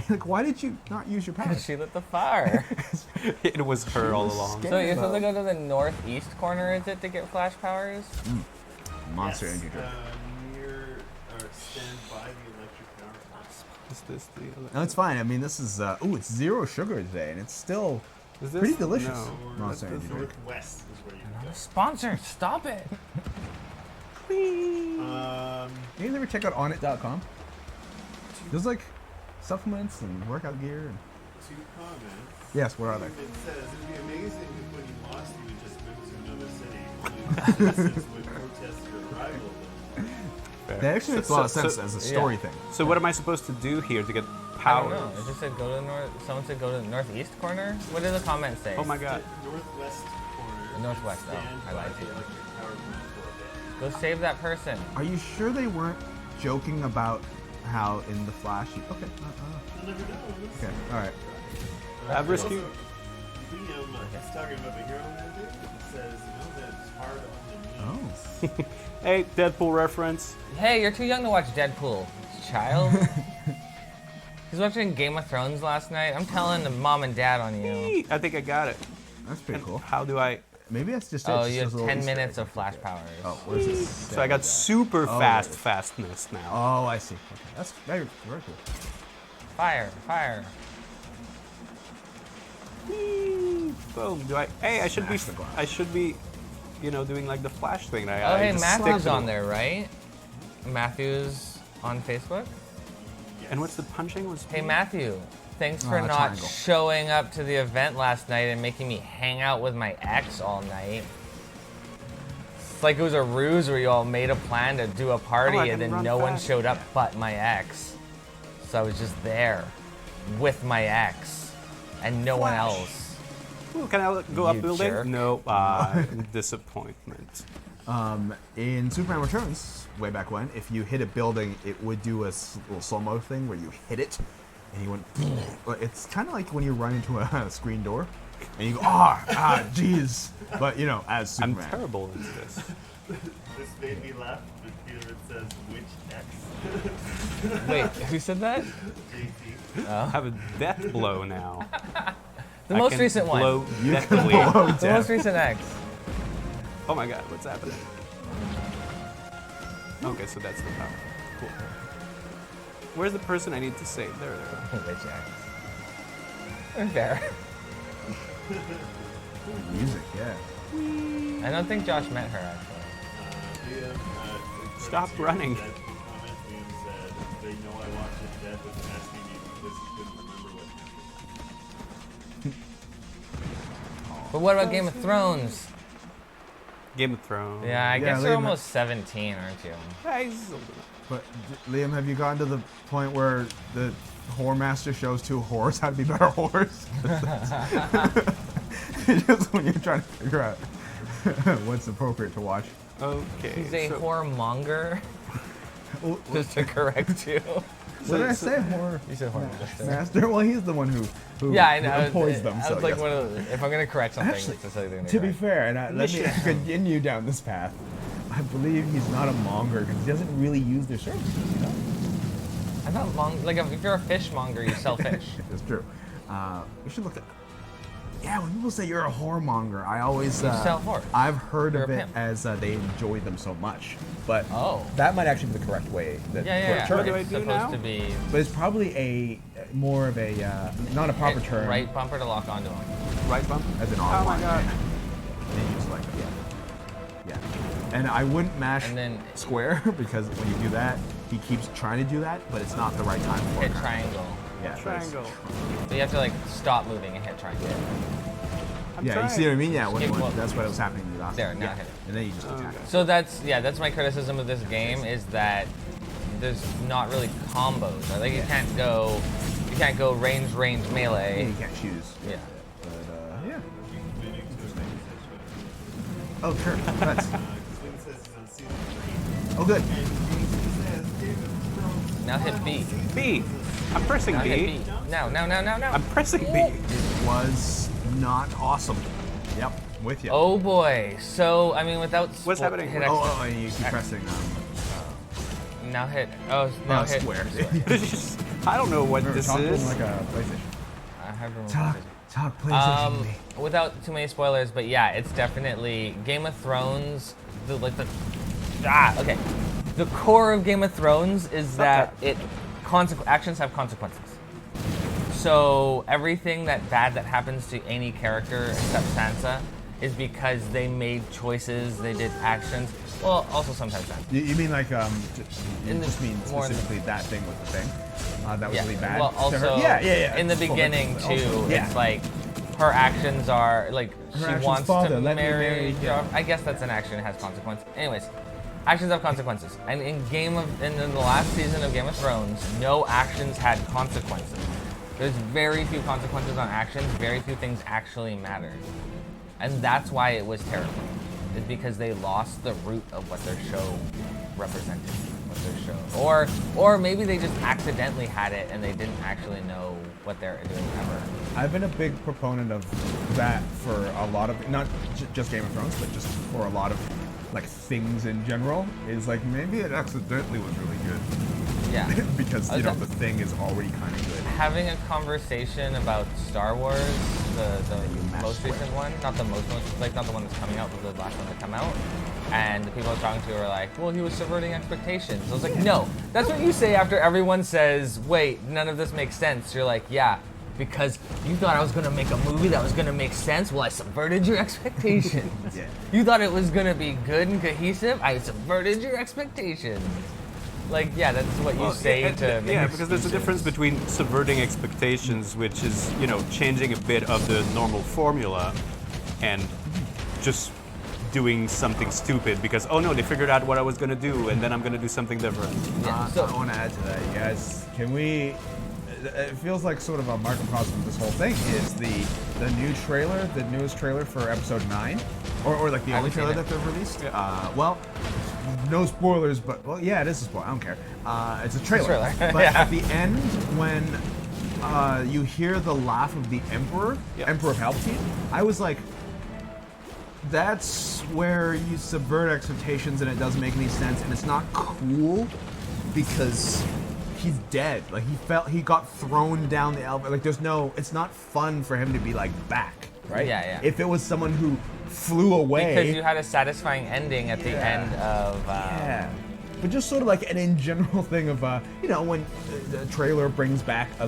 Like, why did you not use your power? She lit the fire. It was her all along. scared. So you're supposed to go to the northeast corner, is it, to get flash powers? Monster energy drink. Near or stand by the electric power plant. Is this the? No, it's fine. I mean, this is, ooh, it's 0 sugar today, and it's still Is this pretty delicious. No. Monster energy drink. Northwest is where you go. Sponsor, stop it. You guys ever check out onit.com? There's like supplements and workout gear. And 2 comments. Yes, what are they? It says it'd be amazing if when you lost you would just move to another city. The citizens would protest your arrival. Fair. That actually makes a lot of sense as a story thing. So what am I supposed to do here to get I power? don't know. It just said go to north. Someone said go to the northeast corner. What did the comment say? Oh my god. Northwest corner. The northwest, oh, Stand I lied by to the you. electric power plant for a bit. Go save that person. Are you sure they weren't joking about how in the Flash? Okay. You'll never know. Okay. All right. I've risked you. Liam, he's talking about the hero landing. It says, that's hard on the knees. Oh. Hey, Deadpool reference. Hey, you're too young to watch Deadpool, child. He's watching Game of Thrones last night. I'm telling the mom and dad on you. I think I got it. That's pretty cool. How do I? Maybe that's just. Oh, it's you just have a little 10 Easter minutes egg. of flash powers. Oh, what is this? So I got super Oh. fastness now. Oh, I see. Okay. That's very cool. Fire, fire. Boom. Do I? Hey, I should be. Smash the glass. I should be. Doing like the Flash thing. Oh, hey, just Matthew's stick on to there, right? Matthew's on Facebook? And what's the punching? Was Hey, Matthew. Thanks for not triangle. showing up to the event last night and making me hang out with my ex all night. It's like it was a ruse where you all made a plan to do a party Oh, I and can then run no one fast. showed up but my ex. So I was just there with my ex and no one Flash. else. Ooh, can I go up You building? jerk. No. Disappointment. In Superman Returns, way back when, if you hit a building, it would do a little slow-mo thing where you hit it, and you went. But it's kind of like when you run into a screen door, and you go, jeez. But as I'm Superman. terrible at this. This made me laugh, but here it says, which X? Wait, who said that? JT. I have a death blow now. The I most can recent one. blow You deathly. can blow The most recent ex. Oh my god, what's happening? Okay, so that's the power. Cool. Where's the person I need to save? There they are. Which ex? Fair. Music, yeah. I don't think Josh met her actually. Liam, Stop running. That comment Liam said, they know I watched his death was asking me because he couldn't remember what happened. But what about Game of Thrones? Game of Thrones. Yeah, I guess Liam, you're almost 17, aren't you? Hey, he's old enough. But Liam, have you gotten to the point where the whore master shows two whores how to be better whores? Just when you're trying to figure out what's appropriate to watch. Okay. He's a so- whoremonger, Well, just to correct you. what did I say? Whore You said whoremonger. master? Well, he's the one who Yeah, I know. employs them. I So was like, yes. one of the, if I'm gonna correct something, Actually, it's to say they're To be correct. fair, and let me continue down this path, I believe he's not a monger because he doesn't really use their services. I thought like if you're a fishmonger, you sell fish. It's true. We should look at. Yeah, when people say you're a whoremonger, I always sell whores. I've heard You're of a it pimp. as they enjoy them so much, but Oh. that might actually be the correct way. That Yeah. What do I It's do supposed now? to be But it's probably a more of a not a proper hit term, right bumper to lock onto him. Right bump? as an Oh R1. my god. They use like yeah. And I wouldn't mash And then- square because when you do that, he keeps trying to do that, but it's not the right time for Hit it. triangle. Yeah, but it's- Triangle. So you have to like stop moving and hit triangle. I'm Yeah, trying. you see what I mean? Yeah, Skip when, one. that's what was happening to me last There, time. now Yeah. hit it. And then you just attack. So that's my criticism of this game is that there's not really combos. Like you can't go range Yeah, melee. you can't choose. Yeah. But yeah. Leading to a Oh, sure. That's, Liam says he's on season 3. oh, good. And he says, Game of Thrones. Now hit B. B. I'm pressing Now hit B. B. No. I'm pressing B. It was not awesome. Yep, with you. Oh boy. So I mean, without What's happening? Hit Oh, and you keep pressing. now hit. Oh, now hit square. I don't know what this Talk to him is. like a PlayStation. I have removed Talk, it. talk PlayStation. to me. Without too many spoilers, but yeah, it's definitely Game of Thrones. Okay. The core of Game of Thrones is that actions have consequences. So everything bad that happens to any character except Sansa is because they made choices, they did actions. Well, also sometimes Sansa. You mean like you In the- just mean more in the- specifically that thing with the thing? That was really bad. Well, to also, her. Yeah. in the Full beginning victim. too, Also, yeah. it's like her actions are like she actions wants father, to let me marry. marry, yeah. I guess that's an action. It has consequence. Anyways, actions have consequences. And in the last season of Game of Thrones, no actions had consequences. There's very few consequences on actions. Very few things actually mattered, and that's why it was terrible. Is because they lost the root of what their show represented. Or maybe they just accidentally had it and they didn't actually know what they're doing ever. I've been a big proponent of that for a lot of, not just Game of Thrones, but just for a lot of like things in general. Is like maybe it accidentally was really good. Yeah. Because you know the thing is already kind of good. Having a conversation about Star Wars, the most swear. recent one, not the like not the one that's coming out, but the last one to come out. And the people I was talking to were like, well, he was subverting expectations. I was like, no, that's what you say after everyone says, wait, none of this makes sense. You're like, yeah, because you thought I was gonna make a movie that was gonna make sense. Well, I subverted your expectations. Yeah. You thought it was gonna be good and cohesive. I subverted your expectations. Like, yeah, that's what you say to make yeah, because there's a excuses. difference between subverting expectations, which is, you know, changing a bit of the normal formula, and just doing something stupid because, oh no, they figured out what I was gonna do, and then I'm gonna do something different. Yeah, I want to add to that, you guys. Can we? It feels like sort of a microcosm of this whole thing is the new trailer, the newest trailer for episode 9, or like the only haven't seen trailer it. that they've released. Well, no spoilers, but well, yeah, it is a spoiler. I don't care. It's a trailer. But Yeah. at the end, when you hear the laugh of the Emperor, Yeah. Emperor Palpatine, I was like, that's where you subvert expectations and it doesn't make any sense, and it's not cool because he's dead. Like he got thrown down the elevator. Like it's not fun for him to be like back, right? Yeah. If it was someone who flew away, Because you had a satisfying ending at the end of. yeah. But just sort of like an in general thing of, you know, when the trailer brings back a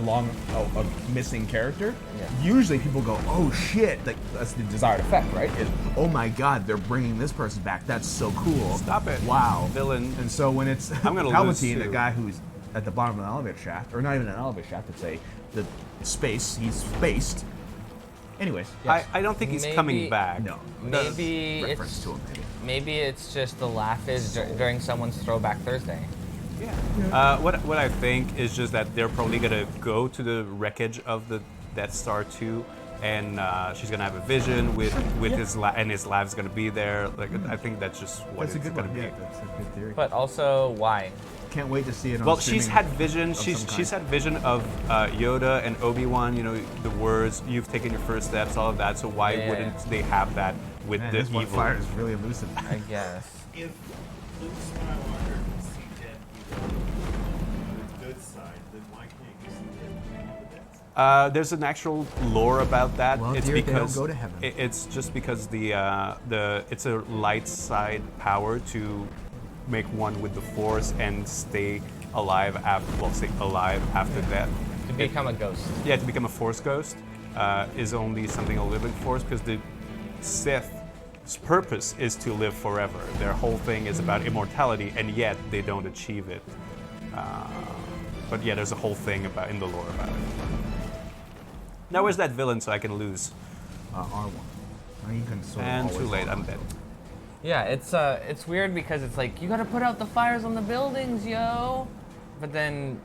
missing character, usually people go, oh shit, like that's the desired effect, right? Is, oh my god, they're bringing this person back. That's so cool. Stop it. Wow. Villain. And so when it's I'm gonna lose Palpatine, too. the guy who's at the bottom of the elevator shaft, or not even an elevator shaft, it's the space, he's spaced. Anyways, yes. I don't think he's Maybe- coming back. No. Maybe Reference it's to him, maybe. maybe it's just the laugh is during someone's Throwback Thursday. Yeah. What I think is just that they're probably gonna go to the wreckage of the Death Star 2, and she's gonna have a vision with and his lab's gonna be there. Like I think that's just what That's a it's good gonna one. be. Yeah, that's a good theory. But also, why? Can't wait to see it on Well, streaming she's had vision. of She's some she's kind. had vision of Yoda and Obi-Wan. You know, the words "You've taken your first steps," all of that. So why Yeah. wouldn't they have that with Man, the this one evil? fire is really elusive. I guess. If Luke Skywalker can see dead people on the good side, then why can't you see dead people on the bad side? There's an actual lore about that. Well, it's dear, they don't because go to heaven. It's just because the it's a light side power to make one with the Force and stay alive after death. To become a ghost. Yeah, to become a Force ghost is only something a living Force, because the Sith's purpose is to live forever. Their whole thing is about immortality, and yet they don't achieve it. But yeah, there's a whole thing in the lore about it. Now where's that villain so I can lose? R1. You can sort of And always too late, hold I'm on to dead. it. Yeah, it's weird because it's like you gotta put out the fires on the buildings, yo. But then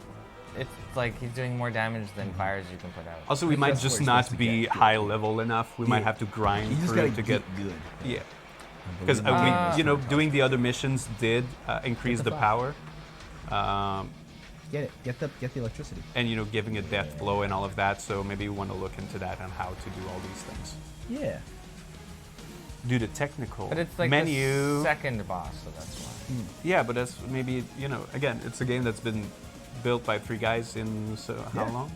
it's like he's doing more damage than fires you can put out. Also, we might that's just where not it's supposed to be get. high level enough. We might Yeah. have to grind You just through gotta it to get good. yeah. Because doing the other missions did increase the the fire. power, Get it. Get the electricity. and giving a death blow and all of that. So maybe we want to look into that and how to do all these things. Yeah. Do the technical But it's like menu. the second boss, so that's why. Yeah, but that's maybe again, it's a game that's been built by 3 guys in how Yeah. long?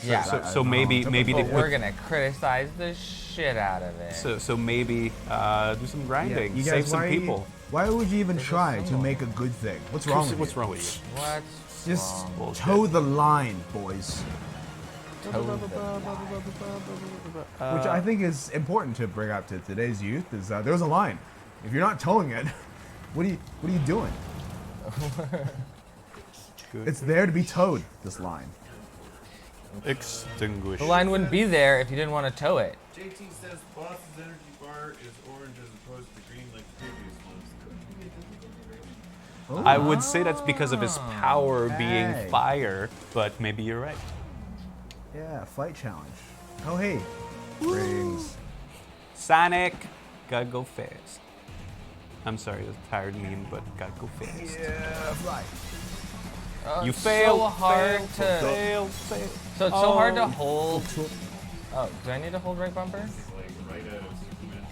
Yeah. So maybe they But we're put gonna criticize the shit out of it. so maybe do some grinding, You guys, save some why- people. Why would you even There's a try to symbol. make a good thing? What's wrong with What's you? wrong with you? What's Just wrong? Bullshit. toe the line, boys. Toe the line. Which I think is important to bring up to today's youth. Is there's a line. If you're not towing it, what are you doing? good. It's there to be towed, this line. Extinguish. The line wouldn't be there if you didn't want to tow it. JT says boss's energy bar is orange as opposed to green like previous ones. I would say that's because of his power Hey. being fire, but maybe you're right. Yeah, fight challenge. Oh, hey. Rings. Sonic, gotta go fast. I'm sorry, that's a tired meme, but gotta go fast. Yeah, fly. You It's failed. So hard failed, to. failed, failed. So it's so hard to hold. Oh, do I need to hold right bumper? Like right out of Superman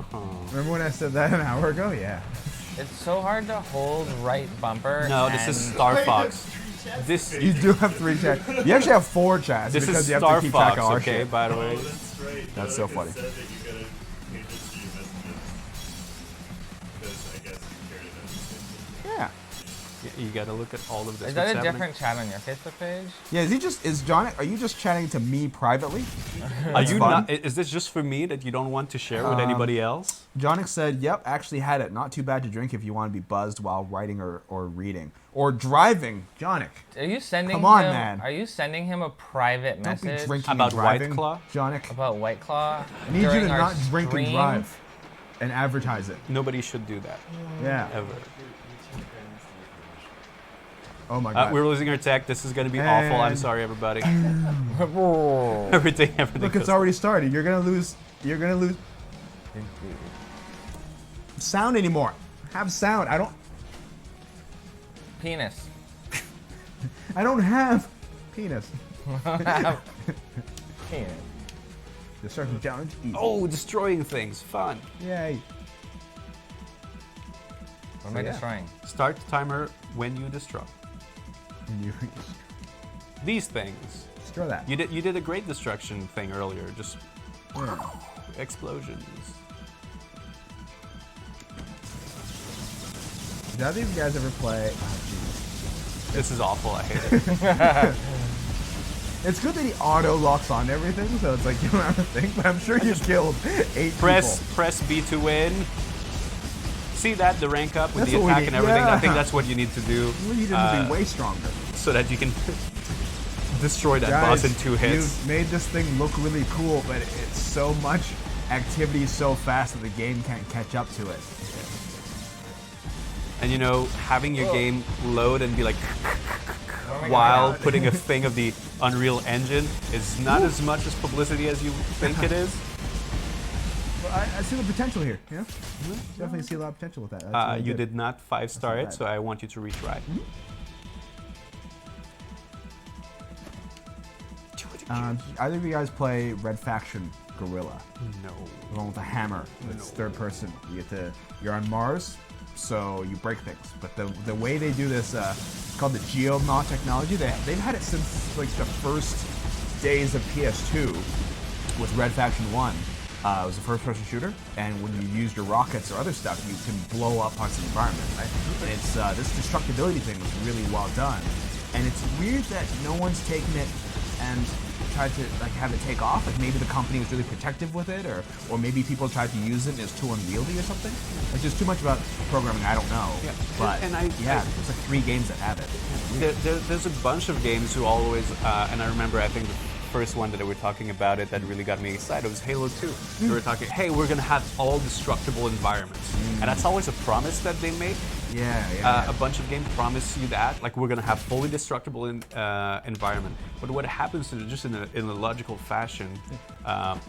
64. Remember when I said that an hour ago? Yeah. It's so hard to hold right bumper. No, this is Star Fox. This You do have 3 chats. You actually have 4 chats this because is you have Star to keep track Fox, of our okay? shit. By the way, Oh, that's right. That's so It funny. said that you gotta pay attention to your messages. Because I guess you carried it. Yeah. you gotta look at all of this. Is that What's a happening? different chat on your Facebook page? Yeah, is John, are you just chatting to me privately? Are That's you fun. not? Is this just for me that you don't want to share with anybody else? Jonic said, yep, actually had it. Not too bad to drink if you want to be buzzed while writing or reading. Or driving. Jonic, Are you sending Come on, him? man. Are you sending him a private don't be message drinking About and driving. White Claw? Jonic, about White Claw? I need you during to our not drink and stream? drive and advertise it. Nobody should do that Yeah. ever. Oh my God. We're losing our tech. This is gonna be awful. I'm And- sorry, everybody. everything. Look, it's goes- already started. You're gonna lose. Sound anymore. Have sound. I don't Penis. have penis. Penis. Destruction challenge. Easy. Oh, destroying things. Fun. Yay. What am I yeah. destroying? Start the timer when you destroy. You These things. destroy that. You did a great destruction thing earlier. Just Yeah. explosions. Did either of you guys ever play? Oh, jeez. This is awful. I hate it. It's good that he auto locks on everything, so it's like you don't have to think. But I'm sure you killed 8 Press B to win. See that the rank up with That's the what we attack need, and everything. I think yeah. that's what you need to do. people. You need him to be way stronger. So that you can destroy that Guys, boss in 2 hits. You've made this thing look really cool, but it's so much activity so fast that the game can't catch up to it. And you know, having your game load and be like Where am I while going? putting a thing of the Unreal Engine is not as much as publicity as you think it is. Well, I see the potential here. Yeah, definitely see a lot of potential with that. That's really You good. did not 5-star not it, bad. so I want you to retry. Either of you guys play Red Faction Gorilla? No. The one with the hammer. It's third person. You're on Mars, so you break things. But the way they do this, it's called the Geonaut technology. They've had it since like the first days of PS2 with Red Faction 1. It was a first-person shooter, and when you use your rockets or other stuff, you can blow up parts of the environment, right? And it's this destructibility thing was really well done. And it's weird that no one's taken it and tried to like have it take off. Like maybe the company was really protective with it, or maybe people tried to use it and it's too unwieldy or something. Like there's too much about programming I don't know. Yeah. But And I- there's like 3 games that have it. There's a bunch of games who always, and I remember I think the first one that they were talking about it that really got me excited was Halo 2. They were talking, hey, we're gonna have all destructible environments. And that's always a promise that they make. Yeah. A bunch of games promise you that, like we're gonna have fully destructible environment. But what happens is just in a logical fashion,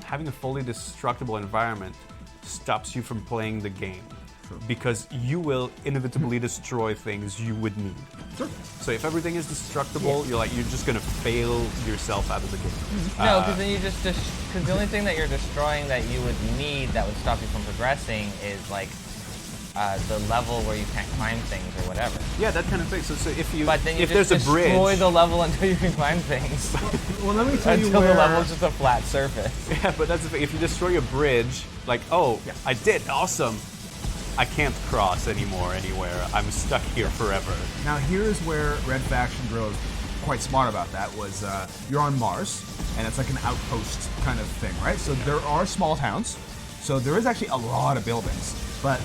having a fully destructible environment stops you from playing the game. Because you will inevitably destroy things you would need. Sure. So if everything is destructible, you're just gonna fail yourself out of the game. No, because then you because the only thing that you're destroying that you would need that would stop you from progressing is like the level where you can't climb things or whatever. Yeah, that kind of thing. So if you But then you if just there's a bridge, destroy the level until you can climb things. Well, let me tell you Until where. the level's just a flat surface. yeah, but that's the thing. If you destroy a bridge, like I did, awesome. I can't cross anymore anywhere. I'm stuck here forever. Now here's where Red Faction grows quite smart about that was you're on Mars, and it's like an outpost kind of thing, right? So there are small towns, so there is actually a lot of buildings. But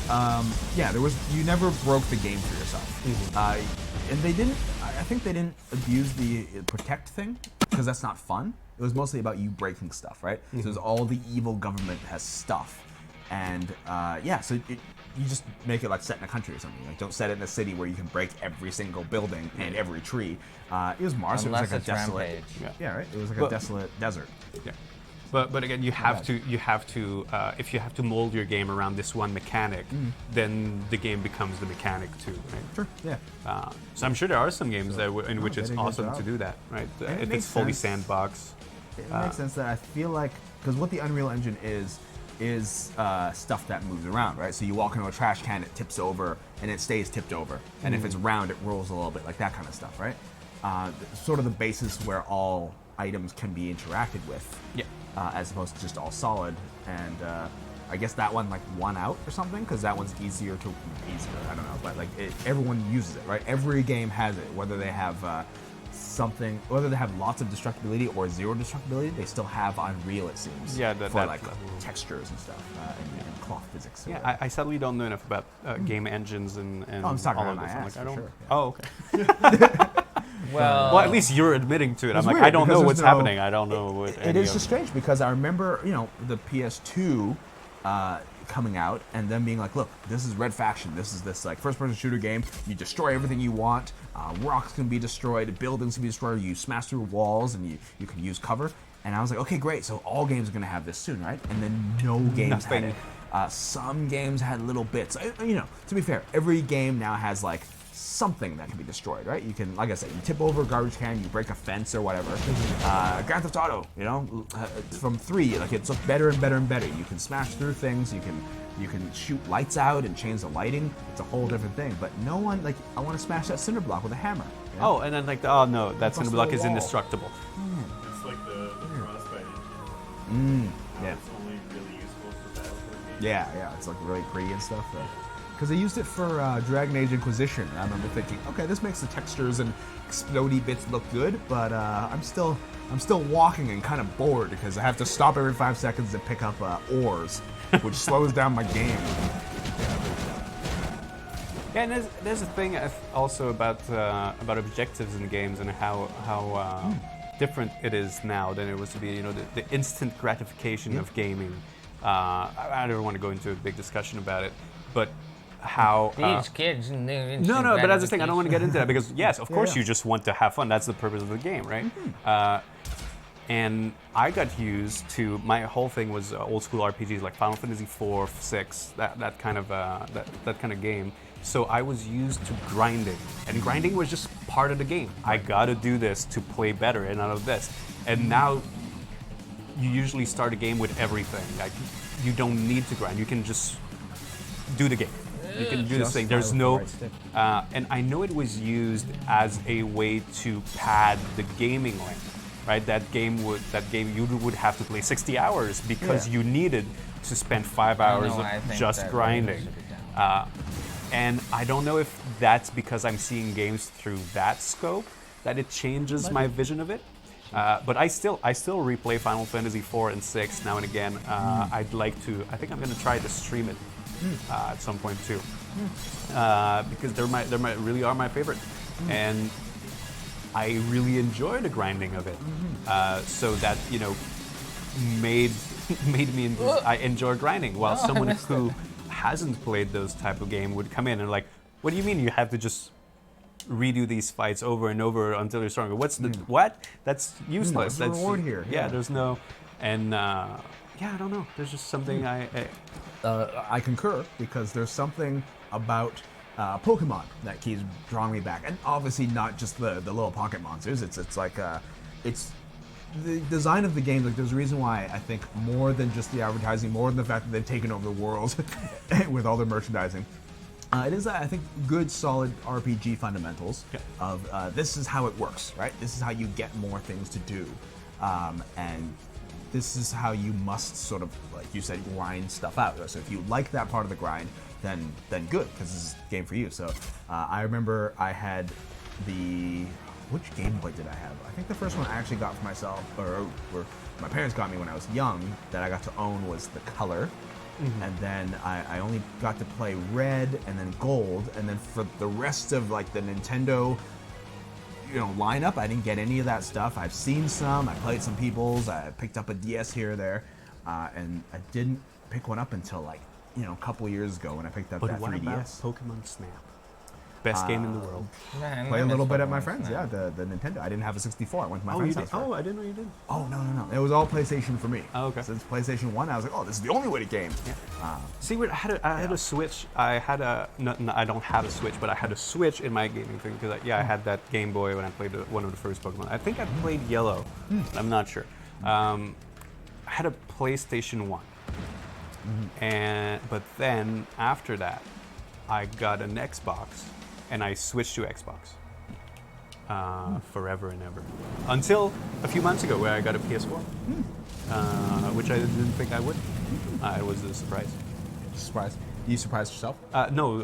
yeah, you never broke the game for yourself. And they didn't. I think they didn't abuse the protect thing because that's not fun. It was mostly about you breaking stuff, right? So there's all the evil government has stuff, and yeah, so you just make it like set in a country or something. Like don't set it in a city where you can break every single building and every tree. It was Mars. Unless it was like it's a desolate. Rampage. Yeah, right. It was like a desolate desert. Yeah. But again, you have to if you have to mold your game around this one mechanic, then the game becomes the mechanic too, right? Sure. Yeah. So I'm sure there are some games in which they it's did a good awesome job. to do that, right? it If makes it's fully sense. sandbox. It makes sense that I feel like because what the Unreal Engine is stuff that moves around, right? So you walk into a trash can, it tips over, and it stays tipped over. And if it's round, it rolls a little bit, like that kind of stuff, right? Sort of the basis where all items can be interacted with, Yeah. as opposed to just all solid. And I guess that one like won out or something because that one's easier. I don't know, but like everyone uses it, right? Every game has it, whether they have whether they have lots of destructibility or zero destructibility, they still have Unreal, it seems. Yeah, for that like level. textures and stuff and cloth physics. Yeah, I sadly don't know enough about game engines and Oh, I'm talking all about of this. my I'm ass, like, I for don't. sure, yeah. Oh, okay. Well, Well, at least you're admitting to it. I'm It's like, weird I don't because know there's what's no- happening. I don't know what. It any is of- just strange because I remember, the PS2 coming out and then being like, look, this is Red Faction. This is this like first-person shooter game. You destroy everything you want. Rocks can be destroyed. Buildings can be destroyed. You smash through walls and you can use cover. And I was like, okay, great. So all games are going to have this soon, right? And then no games had Nothing. it. Some games had little bits. To be fair, every game now has like something that can be destroyed, right? You can, like I said, you tip over a garbage can, you break a fence or whatever. Grand Theft Auto, from 3, like it's better and better and better. You can smash through things, you can shoot lights out and change the lighting. It's a whole different thing. But no one, like, I want to smash that cinder block with a hammer. you know? Oh, and then like, oh no, that cinder the block is wall. indestructible. It's like the Frostbite engine. Yeah. It's only really useful for Battlefield games. Yeah, it's like really pretty and stuff. Because they used it for Dragon Age Inquisition. I remember thinking, okay, this makes the textures and explodey bits look good, but I'm still walking and kind of bored because I have to stop every 5 seconds to pick up ores, which slows down my game. Yeah, and there's a thing also about objectives in games and how different it is now than it was to be. The instant gratification of gaming. I don't want to go into a big discussion about it, but how these kids and their no, instant but that's the thing. I don't want to get into that because yes, of course yeah. you just want to have fun. That's the purpose of the game, right? And I got used to my whole thing was old school RPGs like Final Fantasy IV, 6, that kind of game. So I was used to grinding, and grinding was just part of the game. I gotta do this to play better, and out of this. And now you usually start a game with everything. Like you don't need to grind. You can just do the game. You can do this thing. There's no, and I know it was used as a way to pad the gaming length, right? That game you would have to play 60 hours because you needed to spend 5 hours I of think just that grinding. should be done. And I don't know if that's because I'm seeing games through that scope that it changes my vision of it. But I still replay Final Fantasy IV and 6 now and again. I think I'm gonna try to stream it at some point too, because they really are my favorite, and I really enjoy the grinding of it. So that made me I enjoy grinding, while someone who hasn't played those type of game would come in and like, what do you mean you have to just redo these fights over and over until you're stronger? What's the what? That's useless. What's the That's reward here? Yeah, Yeah. there's no, and I don't know. There's just something I concur because there's something about Pokemon that keeps drawing me back, and obviously not just the little pocket monsters. It's like it's the design of the game. Like there's a reason why I think more than just the advertising, more than the fact that they've taken over the world with all their merchandising. It is, I think, good, solid RPG fundamentals of this is how it works, right? This is how you get more things to do, and this is how you must sort of, like you said, grind stuff out. So if you like that part of the grind, then good, because this is a game for you. So I remember I had which Game Boy did I have? I think the first one I actually got for myself, or my parents got me when I was young, that I got to own was the Color. and then I only got to play red and then gold, and then for the rest of like the Nintendo, lineup, I didn't get any of that stuff. I've seen some, I played some people's, I picked up a DS here or there, and I didn't pick one up until like a couple years ago when I picked up But that what 3DS. about Pokemon Snap? Best game in the world. Man, Play I a little miss bit at my Pokemon friends, Snap. the Nintendo. I didn't have a 64. I went to my Oh, you friend's did? house. for it. Oh, I didn't know you did. Oh, no. It was all PlayStation for me. Oh, okay. Since PlayStation 1, I was like, oh, this is the only way to game. See, I had a Switch. I had a. No, I don't have a Switch, but I had a Switch in my gaming thing because I had that Game Boy when I played one of the first Pokemon. I think I played Yellow. But I'm not sure. I had a PlayStation 1, but then after that, I got an Xbox, and I switched to Xbox. Forever and ever. Until a few months ago where I got a PS4, which I didn't think I would. It was a surprise. Surprised? You surprised yourself? No,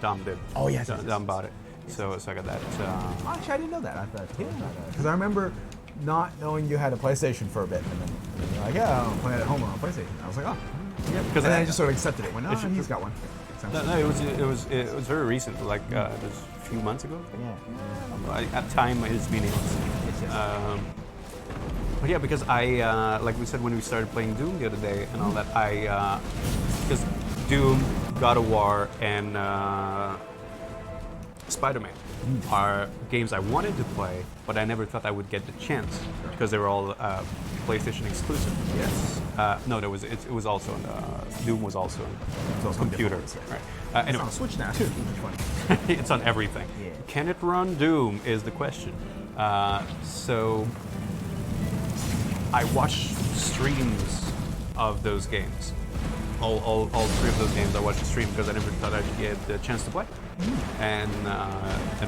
Dom did. Oh, yes, Dom, yes, Dom bought it. So I got that. Actually, I didn't know that. I thought, because I remember not knowing you had a PlayStation for a bit, and then you're like, yeah, I'll play it at home on PlayStation. I was like, oh, yeah, and because then I just sort of accepted it. Went, oh, should- he's got one. no, it was very recent, like just a few months ago. At time is meaningless. But yeah, because I, like we said when we started playing Doom the other day and all that, because Doom, God of War, and Spider-Man are games I wanted to play, but I never thought I would get the chance because they were all PlayStation exclusive. Yes. No, it was also on Doom was also on computer. Right. It's Anyway, on Switch now, too. Which funny. it's on everything. Yeah. Can it run Doom is the question. So I watched streams of those games. All three of those games I watched the stream because I never thought I'd get the chance to play. And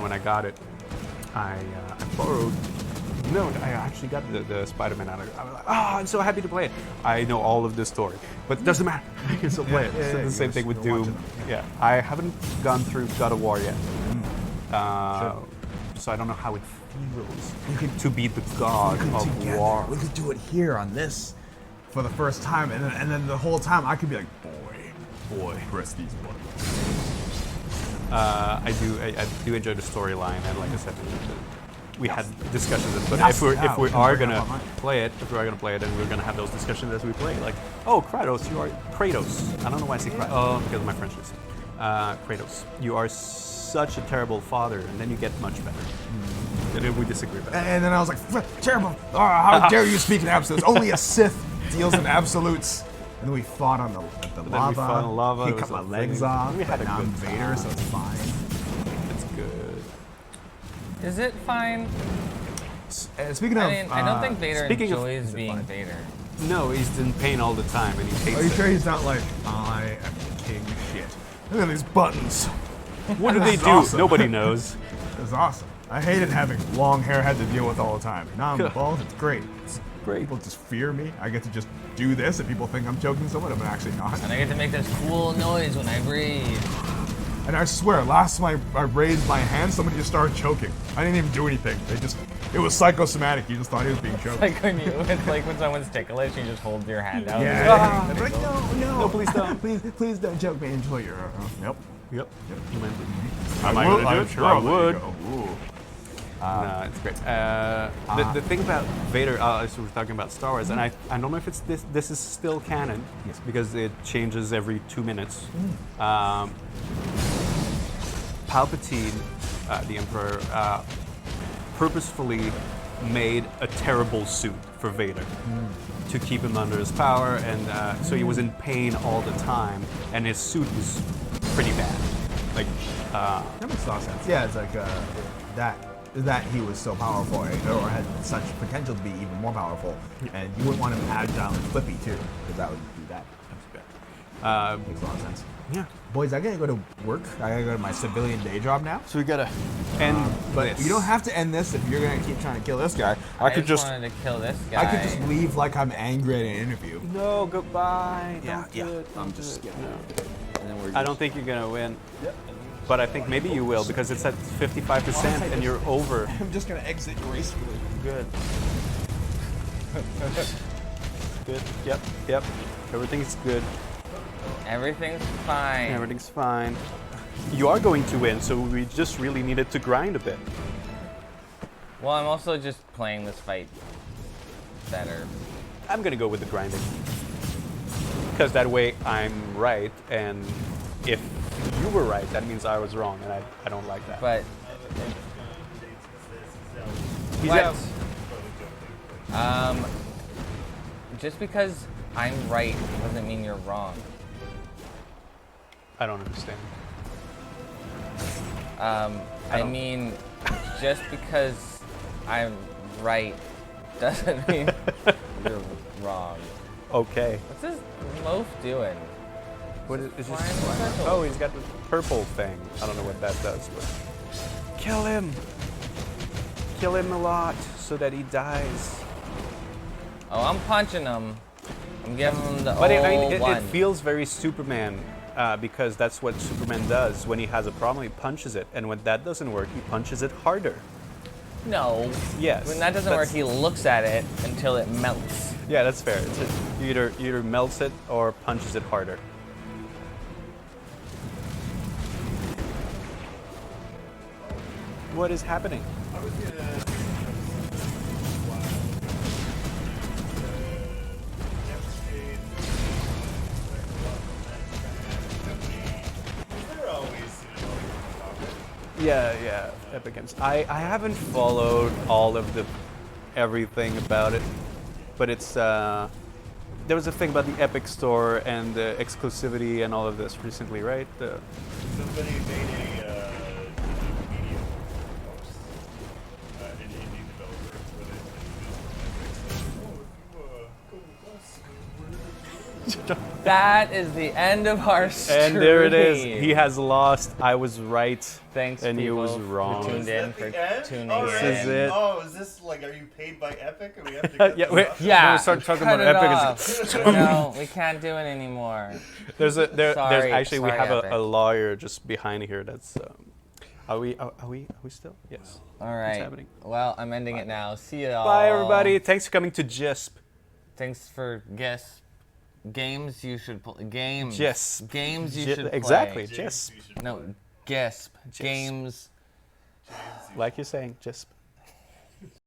when I got it, I borrowed. No, I actually got the Spider-Man out of it. I was like, I'm so happy to play it. I know all of the story, but it doesn't matter. I can still play it. So the same thing with Doom. Yeah, I haven't gone through God of War yet. So I don't know how it feels to be the god of war. We could do it here on this for the first time, and then the whole time I could be like, boy, press these buttons. I do enjoy the storyline, and like I said, we had discussions. But Yes, if we can are bring it gonna up online. play it, then we're gonna have those discussions as we play. Like, oh, Kratos, you are Kratos. I don't know why I say Kratos. Oh, because of my French is. Kratos, you are such a terrible father, and then you get much better. And then we disagree about that. And then I was like, terrible! Oh, how dare you speak in absolutes? Only a Sith deals in absolutes. And then we fought on the lava. we fought on lava, He it cut was my a legs thing. off. We had But a now I'm good Vader, time. so it's fine. It's good. Is it fine? Speaking of, I mean, I don't think Vader speaking of- enjoys Is it being fine? Vader. No, he's in pain all the time, and he hates are you it. sure he's not like, I am king shit? Look at these buttons. What do they This is do? awesome. Nobody knows. It's awesome. I hated having long hair I had to deal with all the time. Now I'm Yeah. bald. It's great. Great. People just fear me. I get to just do this, and people think I'm choking someone, but I'm actually not. And I get to make this cool noise when I breathe. And I swear, last time I raised my hand, somebody just started choking. I didn't even do anything. It was psychosomatic. You just thought he was being choked. Like when when someone's ticklish, you just hold your hand out. Yeah. It's like, no, No, please don't. please don't choke me until you're. Yep. Yep. You meant it. I Am I will- gonna do I'm it? sure I I'll let you would. go. Ooh. No, it's great. The thing about Vader, so we're talking about Star Wars, and I don't know if it's this is still canon, Yes. because it changes every 2 minutes. Palpatine, the Emperor, purposefully made a terrible suit for Vader to keep him under his power, and so he was in pain all the time, and his suit was pretty bad. Like, That makes a lot of sense. Yeah, it's like that he was so powerful, or had such potential to be even more powerful, and you wouldn't want him agile and flippy too, because that would be that. Makes a lot of sense. yeah. Boys, I gotta go to work. I gotta go to my civilian day job now. So we gotta end But this. you don't have to end this if you're gonna keep trying to kill this guy. I could just wanted to kill this guy. I could just leave like I'm angry at an interview. No, goodbye. Yeah, Don't do yeah. it. I'm Don't just do it. skipping. No. And then we're I don't think you're gonna win. But I think maybe you will because it's at 55% and you're over. I'm just gonna exit gracefully. Good. Good. Yep. Everything's good. Everything's fine. Everything's fine. You are going to win, so we just really needed to grind a bit. Well, I'm also just playing this fight better. I'm gonna go with the grinding. Because that way I'm right, and if you were right, that means I was wrong, and I don't like that. But He's what? out. Just because I'm right doesn't mean you're wrong. I don't understand. I mean, just because I'm right doesn't mean you're wrong. Okay. What's this loaf doing? What is this? Flying special. Oh, he's got the purple thing. I don't know what that does, but kill him. Kill him a lot so that he dies. Oh, I'm punching him. I'm giving him the But old it one. feels very Superman because that's what Superman does. When he has a problem, he punches it, and when that doesn't work, he punches it harder. No. Yes. When that doesn't work, that's- he looks at it until it melts. Yeah, that's fair. He either melts it or punches it harder. What is happening? I was gonna. They're always, Yeah, Epic Games. I haven't followed all of the everything about it, but it's there was a thing about the Epic Store and the exclusivity and all of this recently, right? somebody made a medium post, an indie developer, where they said, oh, if you go with us, That is the end of our stream. And there it is. He has lost. I was right. Thanks, and he people, was for wrong. tuned Is in that for the end? tuning Oh, This in. is it. Oh, is this like, are you paid by Epic? And we have to cut Yeah, this wait. off? Yeah. We start talking cut about it Epic. off. No, we can't do it anymore. There's Sorry, actually we sorry, have Epic. a lawyer just behind here. That's are we still? Yes. All right. happening? Well, I'm ending it now. See you all. Bye everybody. Thanks for coming to JISP. Thanks for games you should play. Games. JISP. Games you J- should play. exactly. James, JISP. you should No, play. GISP. JISP. Games. Like you're saying, JISP.